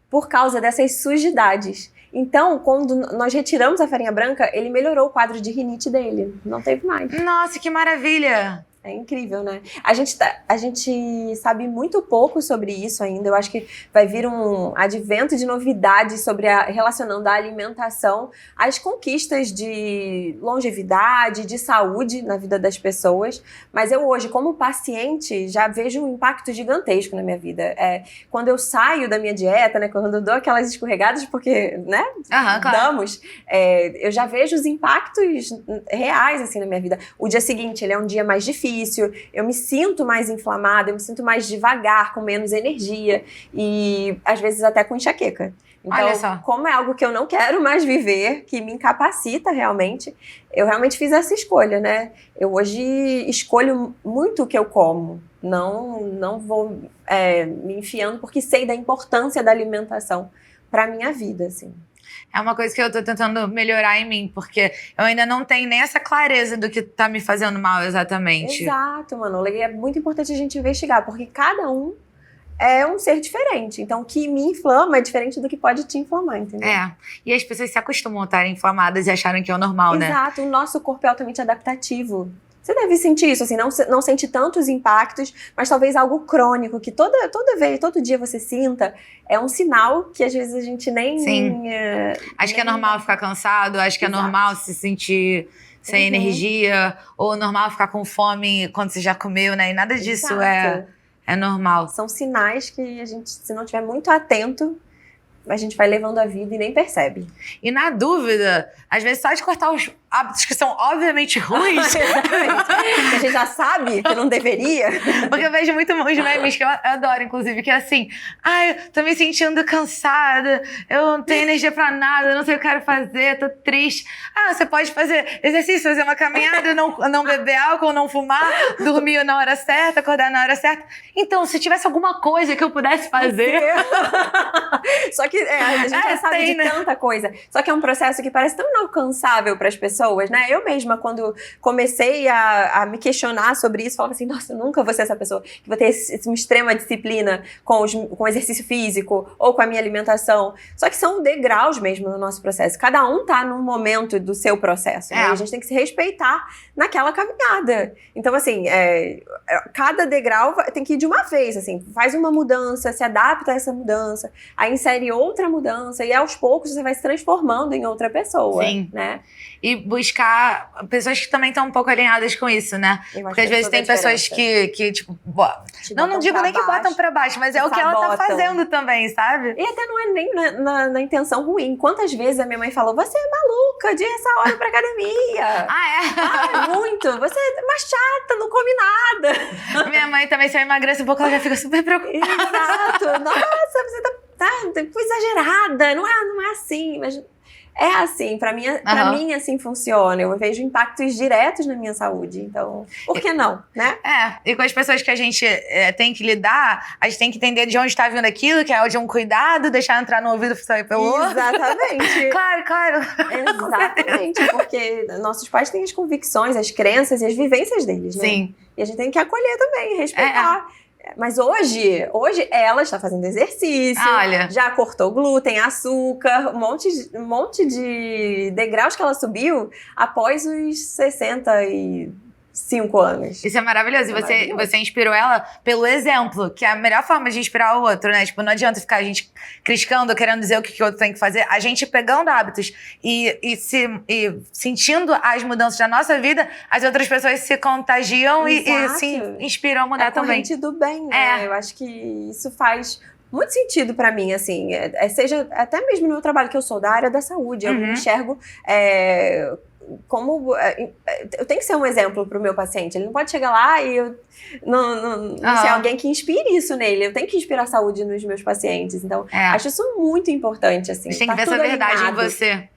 por causa dessas sujidades. Então, quando nós retiramos a farinha branca, ele melhorou o quadro de rinite dele. Não teve mais. Nossa, que maravilha! É incrível, né? A gente sabe muito pouco sobre isso ainda. Eu acho que vai vir um advento de novidades sobre relacionando a alimentação às conquistas de longevidade, de saúde na vida das pessoas. Mas eu hoje, como paciente, já vejo um impacto gigantesco na minha vida. Quando eu saio da minha dieta, né? Quando eu dou aquelas escorregadas, porque, né? Claro. Damos. Eu já vejo os impactos reais, assim, na minha vida. O dia seguinte, ele é um dia mais difícil. Eu me sinto mais inflamada, eu me sinto mais devagar, com menos energia e às vezes até com enxaqueca. Então, olha só. como é algo que eu não quero mais viver, que me incapacita realmente, eu realmente fiz essa escolha, né? Eu hoje escolho muito o que eu como. Não vou me enfiando porque sei da importância da alimentação para minha vida, assim. É uma coisa que eu tô tentando melhorar em mim, porque eu ainda não tenho nem essa clareza do que tá me fazendo mal exatamente. Exato, Manu. E é muito importante a gente investigar, porque cada um é um ser diferente. Então, o que me inflama é diferente do que pode te inflamar, entendeu? E as pessoas se acostumam a estarem inflamadas e acharem que é o normal, né? Exato. O nosso corpo é altamente adaptativo. Você deve sentir isso, assim, não sente tantos impactos, mas talvez algo crônico, que todo dia você sinta, é um sinal que às vezes a gente nem... Sim. Acho que é normal ficar cansado, acho que é normal se sentir sem energia, ou normal ficar com fome quando você já comeu, né? E nada disso é normal. São sinais que a gente, se não estiver muito atento, a gente vai levando a vida e nem percebe. E na dúvida, às vezes só de cortar os hábitos que são obviamente ruins. Que a gente já sabe que não deveria. Porque eu vejo muito os memes que eu adoro, inclusive, que é assim, eu tô me sentindo cansada, eu não tenho energia pra nada, eu não sei o que eu quero fazer, tô triste. Você pode fazer exercício, fazer uma caminhada, não beber álcool, não fumar, dormir na hora certa, acordar na hora certa. Então, se tivesse alguma coisa que eu pudesse fazer... Só que a gente já sabe de tanta coisa. Só que é um processo que parece tão inalcançável para as pessoas, né? Eu mesma, quando comecei a me questionar sobre isso, falava assim, nossa, eu nunca vou ser essa pessoa que vai ter uma extrema disciplina com o exercício físico ou com a minha alimentação. Só que são degraus mesmo no nosso processo. Cada um tá num momento do seu processo. Né? A gente tem que se respeitar naquela caminhada. Então, assim, cada degrau tem que ir de uma vez, assim. Faz uma mudança, se adapta a essa mudança, aí insere outra mudança e aos poucos você vai se transformando em outra pessoa. Sim. Né? E buscar pessoas que também estão um pouco alinhadas com isso, né? Porque às vezes tem pessoas que tipo, não digo nem que botam pra baixo, mas é o que ela tá fazendo também, sabe? E até não é nem na intenção ruim. Quantas vezes a minha mãe falou, você é maluca de ir essa hora pra academia. Muito. Você é uma chata, não come nada. Minha mãe também, se eu emagreço um pouco, ela já fica super preocupada. Exato. Nossa, você tá exagerada. Não é assim, mas... É assim, pra mim assim funciona. Eu vejo impactos diretos na minha saúde, então, por que não, né? E com as pessoas que a gente tem que lidar, a gente tem que entender de onde está vindo aquilo, que é de um cuidado, deixar entrar no ouvido e sair pelo outro. Exatamente. Claro. Exatamente, porque nossos pais têm as convicções, as crenças e as vivências deles, né? Sim. E a gente tem que acolher também, respeitar. Mas hoje ela está fazendo exercício, já cortou glúten, açúcar, um monte de degraus que ela subiu após os 65 anos. Isso é maravilhoso. E você inspirou ela pelo exemplo, que é a melhor forma de inspirar o outro, né? Tipo, não adianta ficar a gente criticando, querendo dizer o que o outro tem que fazer. A gente pegando hábitos e sentindo as mudanças da nossa vida, as outras pessoas se contagiam e se inspiram a mudar também. É a corrente do bem, né? Eu acho que isso faz muito sentido pra mim, assim. Seja até mesmo no meu trabalho, que eu sou da área da saúde. Eu me enxergo... como eu tenho que ser um exemplo pro meu paciente. Ele não pode chegar lá e eu não ser alguém que inspire isso nele. Eu tenho que inspirar saúde nos meus pacientes. Então, acho isso muito importante, assim. Você tem que ver essa verdade em você.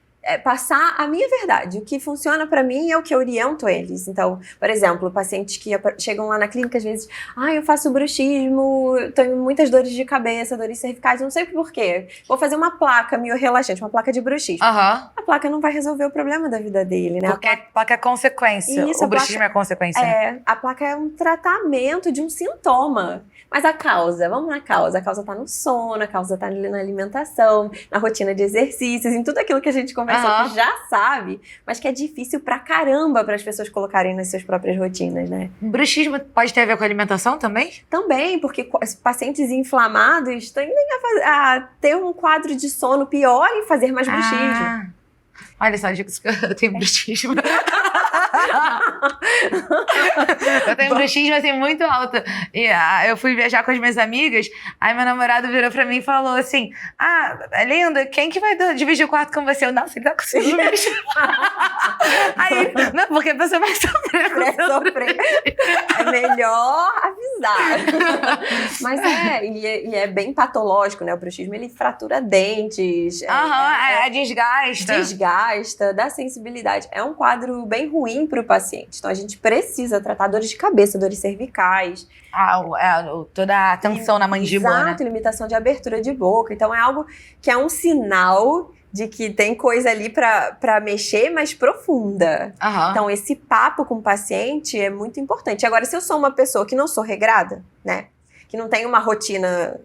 passar a minha verdade. O que funciona pra mim é o que eu oriento eles. Então, por exemplo, pacientes que chegam lá na clínica, às vezes, eu faço bruxismo, tenho muitas dores de cabeça, dores cervicais, não sei por quê. Vou fazer uma placa miorrelaxante, uma placa de bruxismo. Aham. A placa não vai resolver o problema da vida dele, né? Porque a placa é consequência. Isso, o bruxismo é consequência. A placa é um tratamento de um sintoma. Mas a causa, vamos na causa. A causa tá no sono, a causa tá na alimentação, na rotina de exercícios, em tudo aquilo que a gente conversou, que já sabe, mas que é difícil pra caramba para as pessoas colocarem nas suas próprias rotinas, né? Bruxismo pode ter a ver com a alimentação também? Também, porque pacientes inflamados tendem a ter um quadro de sono pior e fazer mais bruxismo. Olha só, dicas que eu tenho bruxismo. Eu tenho bruxismo assim muito alto. E eu fui viajar com as minhas amigas, aí meu namorado virou pra mim e falou assim: linda, quem que vai dividir o quarto com você? Eu, nossa, ele tá com ciúmes. Aí, não, porque a pessoa vai sofrer. É melhor avisar. Mas é bem patológico, né? O bruxismo, ele fratura dentes. Desgasta, dá sensibilidade. É um quadro bem ruim para o paciente. Então, a gente precisa tratar dores de cabeça, dores cervicais. Toda a tensão na mandíbula, Exato, limitação de abertura de boca. Então, é algo que é um sinal de que tem coisa ali para mexer, mas profunda. Então, esse papo com o paciente é muito importante. Agora, se eu sou uma pessoa que não sou regrada, né? Que não tem uma rotina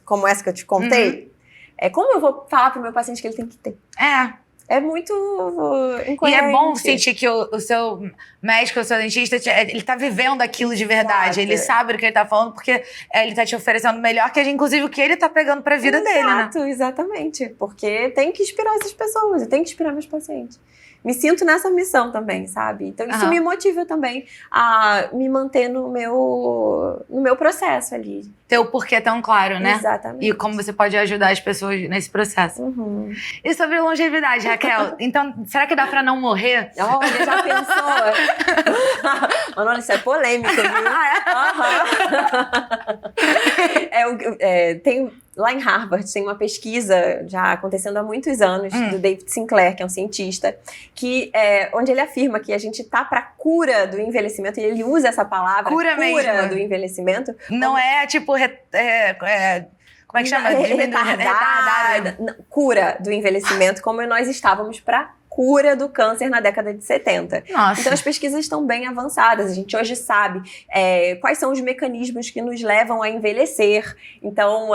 como essa que eu te contei, como eu vou falar pro meu paciente que ele tem que ter? É muito incoerente. E é bom sentir que o seu médico, o seu dentista, ele tá vivendo aquilo de verdade. Ele sabe do que ele tá falando, porque ele tá te oferecendo o melhor, inclusive o que ele tá pegando pra vida dele, né? Exatamente. Porque tem que inspirar essas pessoas, eu tenho que inspirar meus pacientes. Me sinto nessa missão também, sabe? Então isso me motiva também a me manter no meu processo ali. Ter o porquê tão claro, né? Exatamente. E como você pode ajudar as pessoas nesse processo. E sobre longevidade, Raquel? Então, será que dá pra não morrer? Olha, já pensou? Mano, isso é polêmico, viu? Tem... Lá em Harvard tem uma pesquisa já acontecendo há muitos anos do David Sinclair, que é um cientista, onde ele afirma que a gente tá pra cura do envelhecimento, e ele usa essa palavra, cura do envelhecimento. Não é tipo, como é que chama? Retardada. Cura do envelhecimento, como nós estávamos pra cura do câncer na década de 70. Nossa. Então, as pesquisas estão bem avançadas. A gente hoje sabe quais são os mecanismos que nos levam a envelhecer. Então,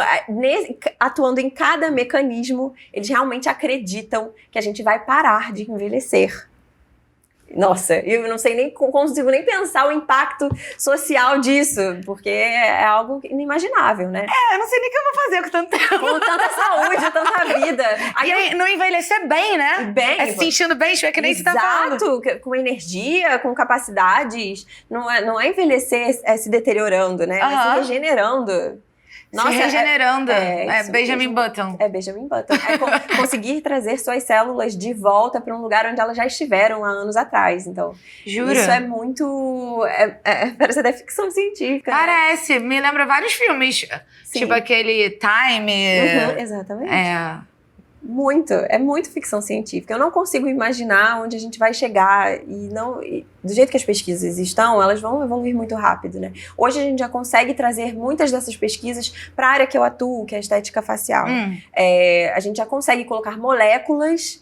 atuando em cada mecanismo, eles realmente acreditam que a gente vai parar de envelhecer. Nossa, eu não sei nem, consigo nem pensar o impacto social disso, porque é algo inimaginável, né? Eu não sei nem o que eu vou fazer com tanto tempo. Com tanta saúde, tanta vida. Aí não envelhecer bem, né? Bem. Se sentindo bem, é que nem você tá falando. Exato, com energia, com capacidades. Não é envelhecer se deteriorando, né? É se regenerando. Nossa, se regenerando. Isso, Benjamin Button. É Benjamin Button. Conseguir trazer suas células de volta para um lugar onde elas já estiveram há anos atrás. Então, jura? Isso é muito... parece até ficção científica. Parece. Né? Me lembra vários filmes. Sim. Tipo aquele Time. Exatamente. É muito ficção científica. Eu não consigo imaginar onde a gente vai chegar e do jeito que as pesquisas estão, elas vão evoluir muito rápido, né? Hoje a gente já consegue trazer muitas dessas pesquisas para a área que eu atuo, que é a estética facial. A gente já consegue colocar moléculas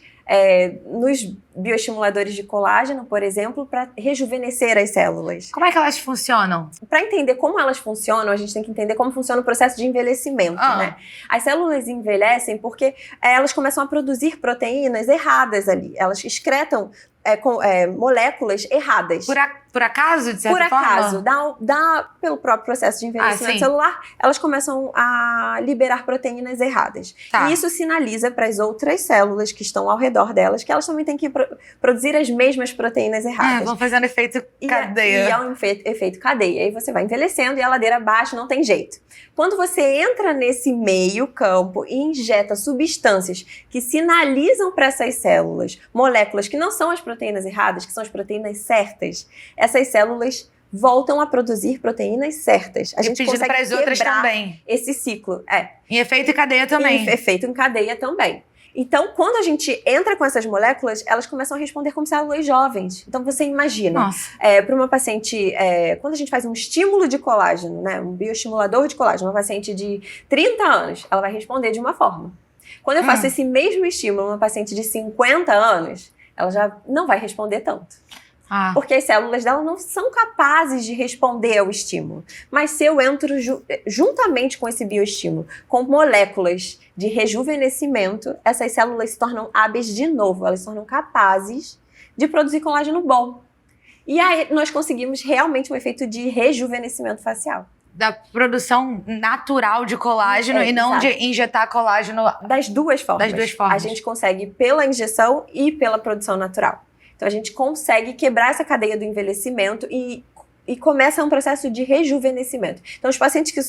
nos bioestimuladores de colágeno, por exemplo, para rejuvenescer as células. Como é que elas funcionam? Para entender como elas funcionam, a gente tem que entender como funciona o processo de envelhecimento, né? As células envelhecem porque elas começam a produzir proteínas erradas ali. Elas excretam moléculas erradas. Por acaso, de certa forma? Por acaso. Pelo próprio processo de envelhecimento celular, elas começam a liberar proteínas erradas. E isso sinaliza para as outras células que estão ao redor delas que elas também têm que produzir as mesmas proteínas erradas. Vão fazendo efeito cadeia. E é um efeito cadeia. Aí você vai envelhecendo e a ladeira abaixo não tem jeito. Quando você entra nesse meio campo e injeta substâncias que sinalizam para essas células moléculas que não são as proteínas erradas, que são as proteínas certas, essas células voltam a produzir proteínas certas. A gente consegue para as outras também. Esse ciclo. Em efeito em cadeia também. Efeito em cadeia também. Então, quando a gente entra com essas moléculas, elas começam a responder como células jovens. Então, você imagina, para uma paciente, quando a gente faz um estímulo de colágeno, né, um bioestimulador de colágeno, uma paciente de 30 anos, ela vai responder de uma forma. Quando eu faço esse mesmo estímulo numa paciente de 50 anos, ela já não vai responder tanto. Porque as células dela não são capazes de responder ao estímulo. Mas se eu entro juntamente com esse bioestímulo, com moléculas de rejuvenescimento, essas células se tornam hábeis de novo, elas se tornam capazes de produzir colágeno bom. E aí nós conseguimos realmente um efeito de rejuvenescimento facial. Da produção natural de colágeno e não de injetar colágeno. Das duas formas. Das duas formas. A gente consegue pela injeção e pela produção natural. Então, a gente consegue quebrar essa cadeia do envelhecimento e começa um processo de rejuvenescimento. Então, os pacientes que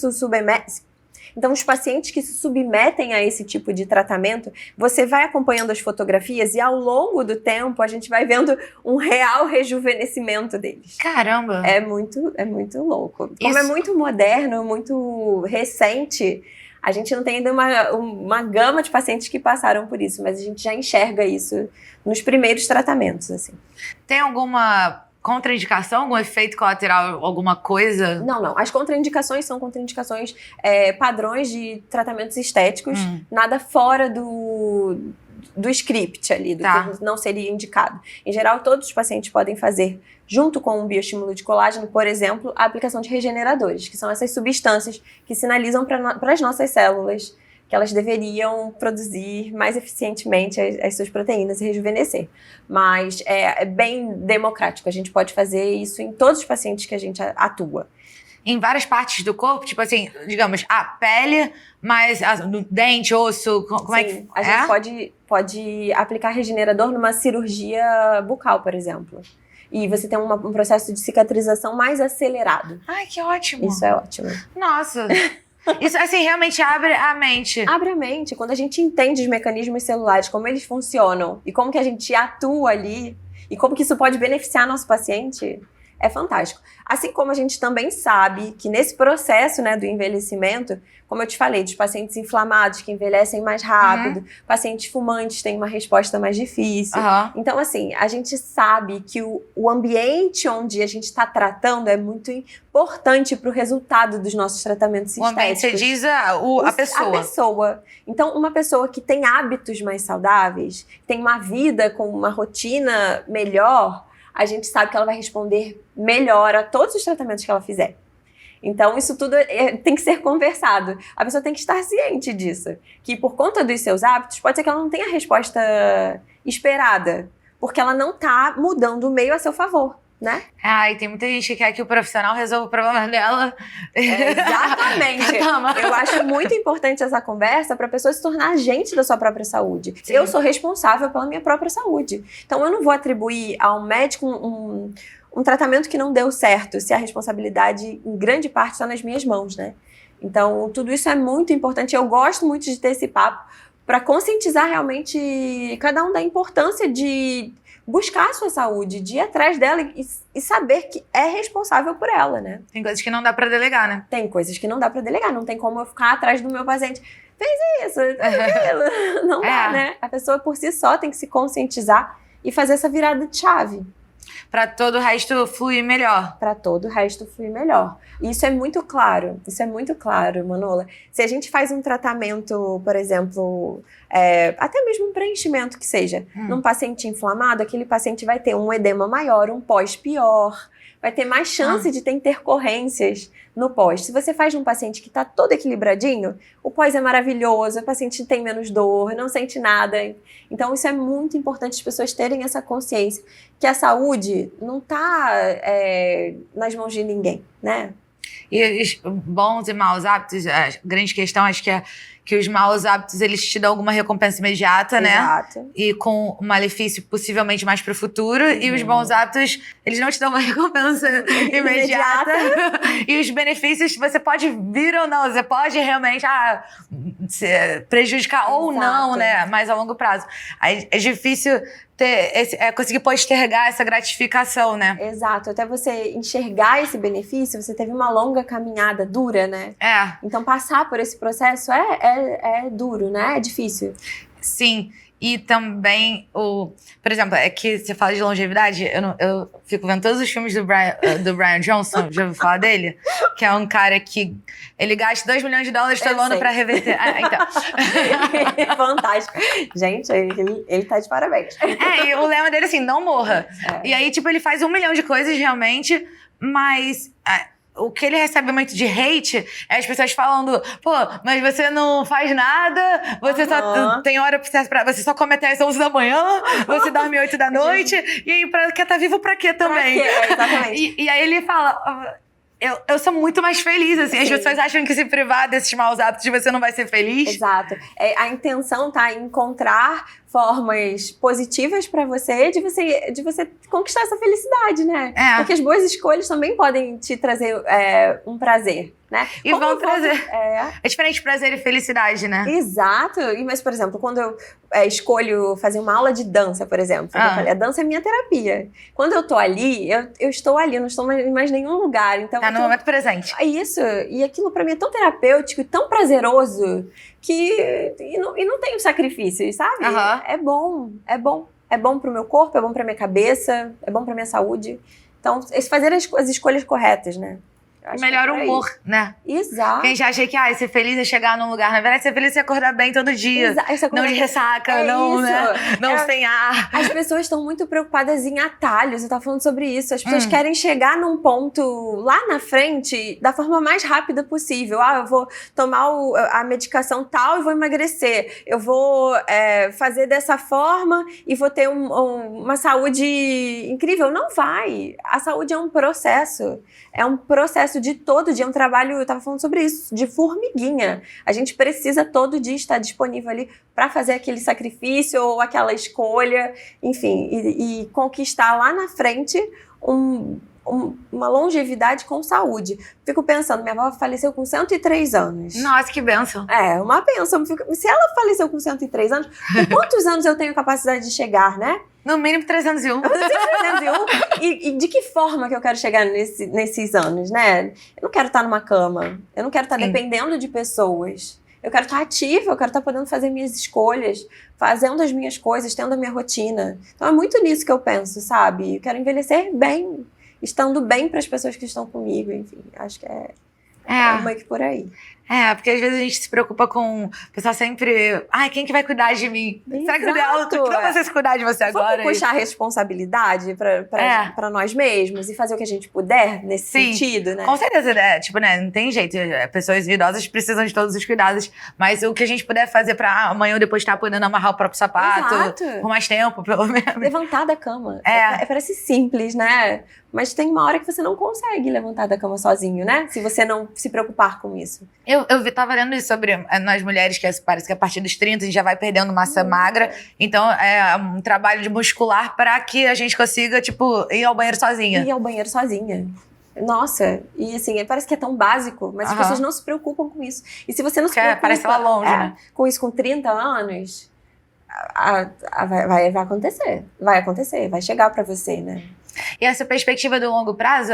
se submetem a esse tipo de tratamento, você vai acompanhando as fotografias e ao longo do tempo a gente vai vendo um real rejuvenescimento deles. Caramba! É muito louco. Como é muito moderno, muito recente, a gente não tem ainda uma gama de pacientes que passaram por isso, mas a gente já enxerga isso nos primeiros tratamentos, assim. Tem alguma contraindicação, algum efeito colateral, alguma coisa? Não. As contraindicações são contraindicações padrões de tratamentos estéticos, nada fora do script ali, do que não seria indicado. Em geral, todos os pacientes podem fazer, junto com um bioestímulo de colágeno, por exemplo, a aplicação de regeneradores, que são essas substâncias que sinalizam para as nossas células que elas deveriam produzir mais eficientemente as suas proteínas e rejuvenescer. Mas é bem democrático, a gente pode fazer isso em todos os pacientes que a gente atua. Em várias partes do corpo, tipo assim, digamos, a pele, mas no dente, osso, como é que... A gente pode aplicar regenerador numa cirurgia bucal, por exemplo. E você tem um processo de cicatrização mais acelerado. Ai, que ótimo! Isso é ótimo. Nossa! Isso, assim, realmente abre a mente. Abre a mente. Quando a gente entende os mecanismos celulares, como eles funcionam e como que a gente atua ali e como que isso pode beneficiar nosso paciente, é fantástico. Assim como a gente também sabe que nesse processo, né, do envelhecimento, como eu te falei, dos pacientes inflamados que envelhecem mais rápido, pacientes fumantes têm uma resposta mais difícil. Então, assim, a gente sabe que o ambiente onde a gente está tratando é muito importante para o resultado dos nossos tratamentos estéticos. O ambiente, você diz a pessoa. A pessoa. Então, uma pessoa que tem hábitos mais saudáveis, tem uma vida com uma rotina melhor, a gente sabe que ela vai responder melhor a todos os tratamentos que ela fizer. Então, isso tudo tem que ser conversado. A pessoa tem que estar ciente disso. Que por conta dos seus hábitos, pode ser que ela não tenha a resposta esperada. Porque ela não está mudando o meio a seu favor, né? E tem muita gente que quer que o profissional resolva o problema dela. Exatamente. Eu acho muito importante essa conversa para a pessoa se tornar agente da sua própria saúde. Sim. Eu sou responsável pela minha própria saúde. Então, eu não vou atribuir ao médico um tratamento que não deu certo, se a responsabilidade, em grande parte, está nas minhas mãos, né? Então, tudo isso é muito importante. Eu gosto muito de ter esse papo para conscientizar realmente cada um da importância de buscar a sua saúde, de ir atrás dela e saber que é responsável por ela, né? Tem coisas que não dá pra delegar, né? Tem coisas que não dá pra delegar. Não tem como eu ficar atrás do meu paciente. Fez isso, aquilo. Não dá, né? A pessoa por si só tem que se conscientizar e fazer essa virada de chave. Pra todo o resto fluir melhor. Pra todo o resto fluir melhor. E isso é muito claro. Isso é muito claro, Manola. Se a gente faz um tratamento, por exemplo, até mesmo um preenchimento que seja, num paciente inflamado, aquele paciente vai ter um edema maior, um pós pior, vai ter mais chance de ter intercorrências no pós. Se você faz num paciente que está todo equilibradinho, o pós é maravilhoso, o paciente tem menos dor, não sente nada. Então, isso é muito importante as pessoas terem essa consciência que a saúde não está nas mãos de ninguém, né? E os bons e maus hábitos, a grande questão acho que é que os maus hábitos, eles te dão alguma recompensa imediata, né? Exato. E com um malefício possivelmente mais pro futuro. E os bons hábitos, eles não te dão uma recompensa imediata. E os benefícios, você pode vir ou não. Você pode realmente se prejudicar ou não, né? Mas a longo prazo. Aí é difícil conseguir postergar essa gratificação, né? Exato. Até você enxergar esse benefício, você teve uma longa caminhada dura, né? É. Então, passar por esse processo é duro, né? É difícil. Sim. E também, por exemplo, é que você fala de longevidade, eu fico vendo todos os filmes do Brian Johnson, já ouviu falar dele? Que é um cara que ele gasta $2 milhões todo ano pra reverter. Então. Fantástico. Gente, ele tá de parabéns. E o lema dele assim, não morra. E aí, tipo, ele faz 1 milhão de coisas realmente, mas... o que ele recebe muito de hate é as pessoas falando, pô, mas você não faz nada, você só tem hora pra você só come até as 11 da manhã, você dorme 8 da noite, e aí quer estar vivo pra quê também? Pra quê? Exatamente. E aí ele fala... Eu sou muito mais feliz, assim. Sim. As pessoas acham que se privar desses maus hábitos você não vai ser feliz. Exato. A intenção tá em encontrar formas positivas pra você de você conquistar essa felicidade, né? Porque as boas escolhas também podem te trazer um prazer, né? E vão trazer. É diferente de prazer e felicidade, né? Exato. Mas, por exemplo, quando eu escolho fazer uma aula de dança, por exemplo, eu falei, a dança é minha terapia. Quando eu tô ali, eu estou ali, não estou em mais nenhum lugar. Então, tá no momento presente. É isso. E aquilo pra mim é tão terapêutico e tão prazeroso que... E não tem sacrifícios, sabe? É bom. É bom. É bom pro meu corpo, é bom pra minha cabeça, é bom pra minha saúde. Então, fazer as escolhas corretas, né? Melhor humor, né? Exato. Quem já acha que ser feliz é chegar num lugar. Na verdade, ser feliz é acordar bem todo dia. Não de ressaca, não, né? Não sem ar. As pessoas estão muito preocupadas em atalhos. Eu tava falando sobre isso. As pessoas querem chegar num ponto lá na frente da forma mais rápida possível. Eu vou tomar a medicação tal e vou emagrecer. Eu vou fazer dessa forma e vou ter uma saúde incrível. Não vai. A saúde é um processo. É um processo de todo dia, um trabalho, eu estava falando sobre isso, de formiguinha. A gente precisa todo dia estar disponível ali para fazer aquele sacrifício ou aquela escolha, enfim, e conquistar lá na frente uma longevidade com saúde. Fico pensando, minha avó faleceu com 103 anos. Nossa, que bênção. Uma bênção. Se ela faleceu com 103 anos, com quantos anos eu tenho capacidade de chegar, né? No mínimo 301. 301. E de que forma que eu quero chegar nesses anos, né? Eu não quero estar numa cama. Eu não quero estar dependendo de pessoas. Eu quero estar ativa, eu quero estar podendo fazer minhas escolhas, fazendo as minhas coisas, tendo a minha rotina. Então é muito nisso que eu penso, sabe? Eu quero envelhecer bem, estando bem para as pessoas que estão comigo, enfim. Acho que é meio que por aí. Porque às vezes a gente se preocupa com o pessoal sempre... quem que vai cuidar de mim? Exato. Será que não vai você se cuidar de você agora? Vamos puxar a responsabilidade pra nós mesmos e fazer o que a gente puder nesse sentido, né? Com certeza, né? Tipo, né? Não tem jeito. Pessoas idosas precisam de todos os cuidados. Mas o que a gente puder fazer pra amanhã ou depois estar podendo amarrar o próprio sapato por mais tempo, pelo menos. Levantar da cama. Parece simples, né? Mas tem uma hora que você não consegue levantar da cama sozinho, né? Se você não se preocupar com isso. Eu tava lendo isso sobre nós mulheres, que parece que a partir dos 30 a gente já vai perdendo massa magra. Então, é um trabalho de muscular pra que a gente consiga, tipo, ir ao banheiro sozinha. Ir ao banheiro sozinha. Nossa, e assim, parece que é tão básico, mas as pessoas não se preocupam com isso. E se você não se preocupa... Parece lá longe, né? Com isso com 30 anos, vai acontecer. Vai acontecer, vai chegar pra você, né? E essa perspectiva do longo prazo...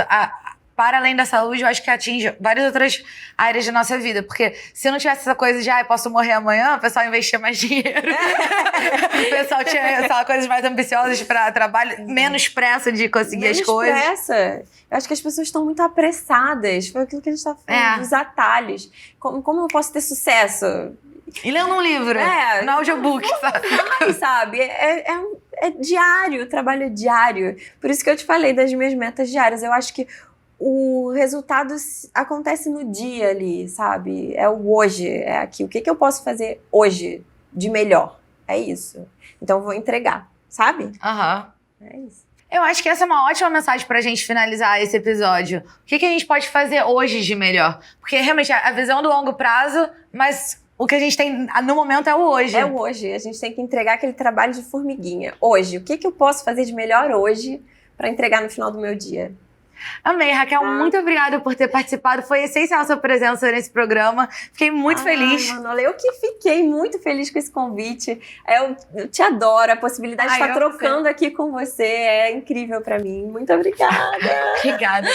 para além da saúde, eu acho que atinge várias outras áreas da nossa vida. Porque se não tivesse essa coisa de, posso morrer amanhã, o pessoal investia mais dinheiro. O pessoal tinha coisas mais ambiciosas para trabalho, menos pressa de conseguir as coisas. Menos pressa. Eu acho que as pessoas estão muito apressadas. Foi aquilo que a gente estava falando, dos atalhos. Como eu posso ter sucesso? E lendo um livro, no audiobook, sabe? É diário, o trabalho é diário. Por isso que eu te falei das minhas metas diárias. Eu acho que o resultado acontece no dia ali, sabe? É o hoje, é aqui. O que eu posso fazer hoje de melhor? É isso. Então eu vou entregar, sabe? É isso. Eu acho que essa é uma ótima mensagem pra gente finalizar esse episódio. O que a gente pode fazer hoje de melhor? Porque realmente a visão do longo prazo, mas o que a gente tem no momento é o hoje. É o hoje. A gente tem que entregar aquele trabalho de formiguinha. Hoje. O que eu posso fazer de melhor hoje pra entregar no final do meu dia? Amei, Raquel, muito obrigada por ter participado. Foi essencial a sua presença nesse programa. Fiquei muito feliz. Manola, eu que fiquei muito feliz com esse convite. Eu te adoro, a possibilidade de estar trocando aqui com você é incrível pra mim. Muito obrigada. Obrigada.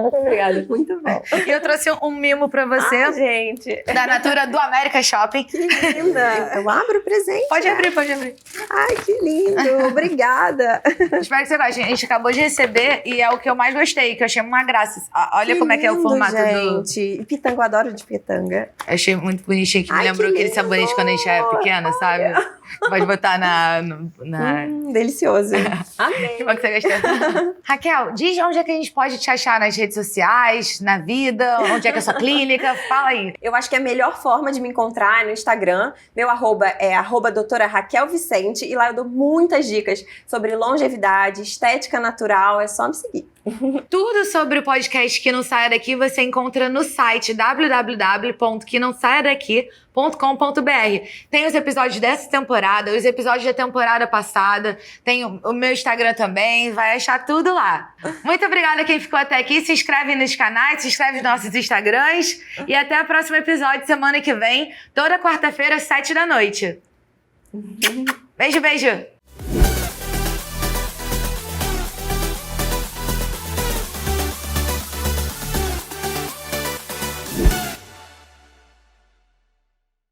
Muito obrigada, muito bom. E eu trouxe um mimo pra você. Gente. Da Natura do America Shopping. Que linda. Eu abro o presente. Pode abrir, pode abrir. Ai, que lindo. Obrigada. Espero que você goste. A gente acabou de receber e é o que eu mais gostei, que eu achei uma graça. Olha como é que é o formato gente. Pitanga, eu adoro de pitanga. Eu achei muito bonitinho, que me lembrou aquele sabonete quando a gente era pequena, sabe? Pode botar na... Delicioso. Amei. Que bom que você gostou. Raquel, diz onde é que a gente pode te achar nas redes sociais, na vida, onde é que é a sua clínica, fala aí. Eu acho que a melhor forma de me encontrar é no Instagram. Meu arroba é doutora Raquel Vicente e lá eu dou muitas dicas sobre longevidade, estética natural, é só me seguir. Tudo sobre o podcast Que Não Saia Daqui você encontra no site www.quenãosaiadaqui.com.br. Tem os episódios dessa temporada, os episódios da temporada passada, tem o meu Instagram também, vai achar tudo lá. Muito obrigada a quem ficou até aqui, se inscreve nos canais, se inscreve nos nossos Instagrams e até o próximo episódio semana que vem, toda quarta-feira às 7 da noite. Beijo, beijo!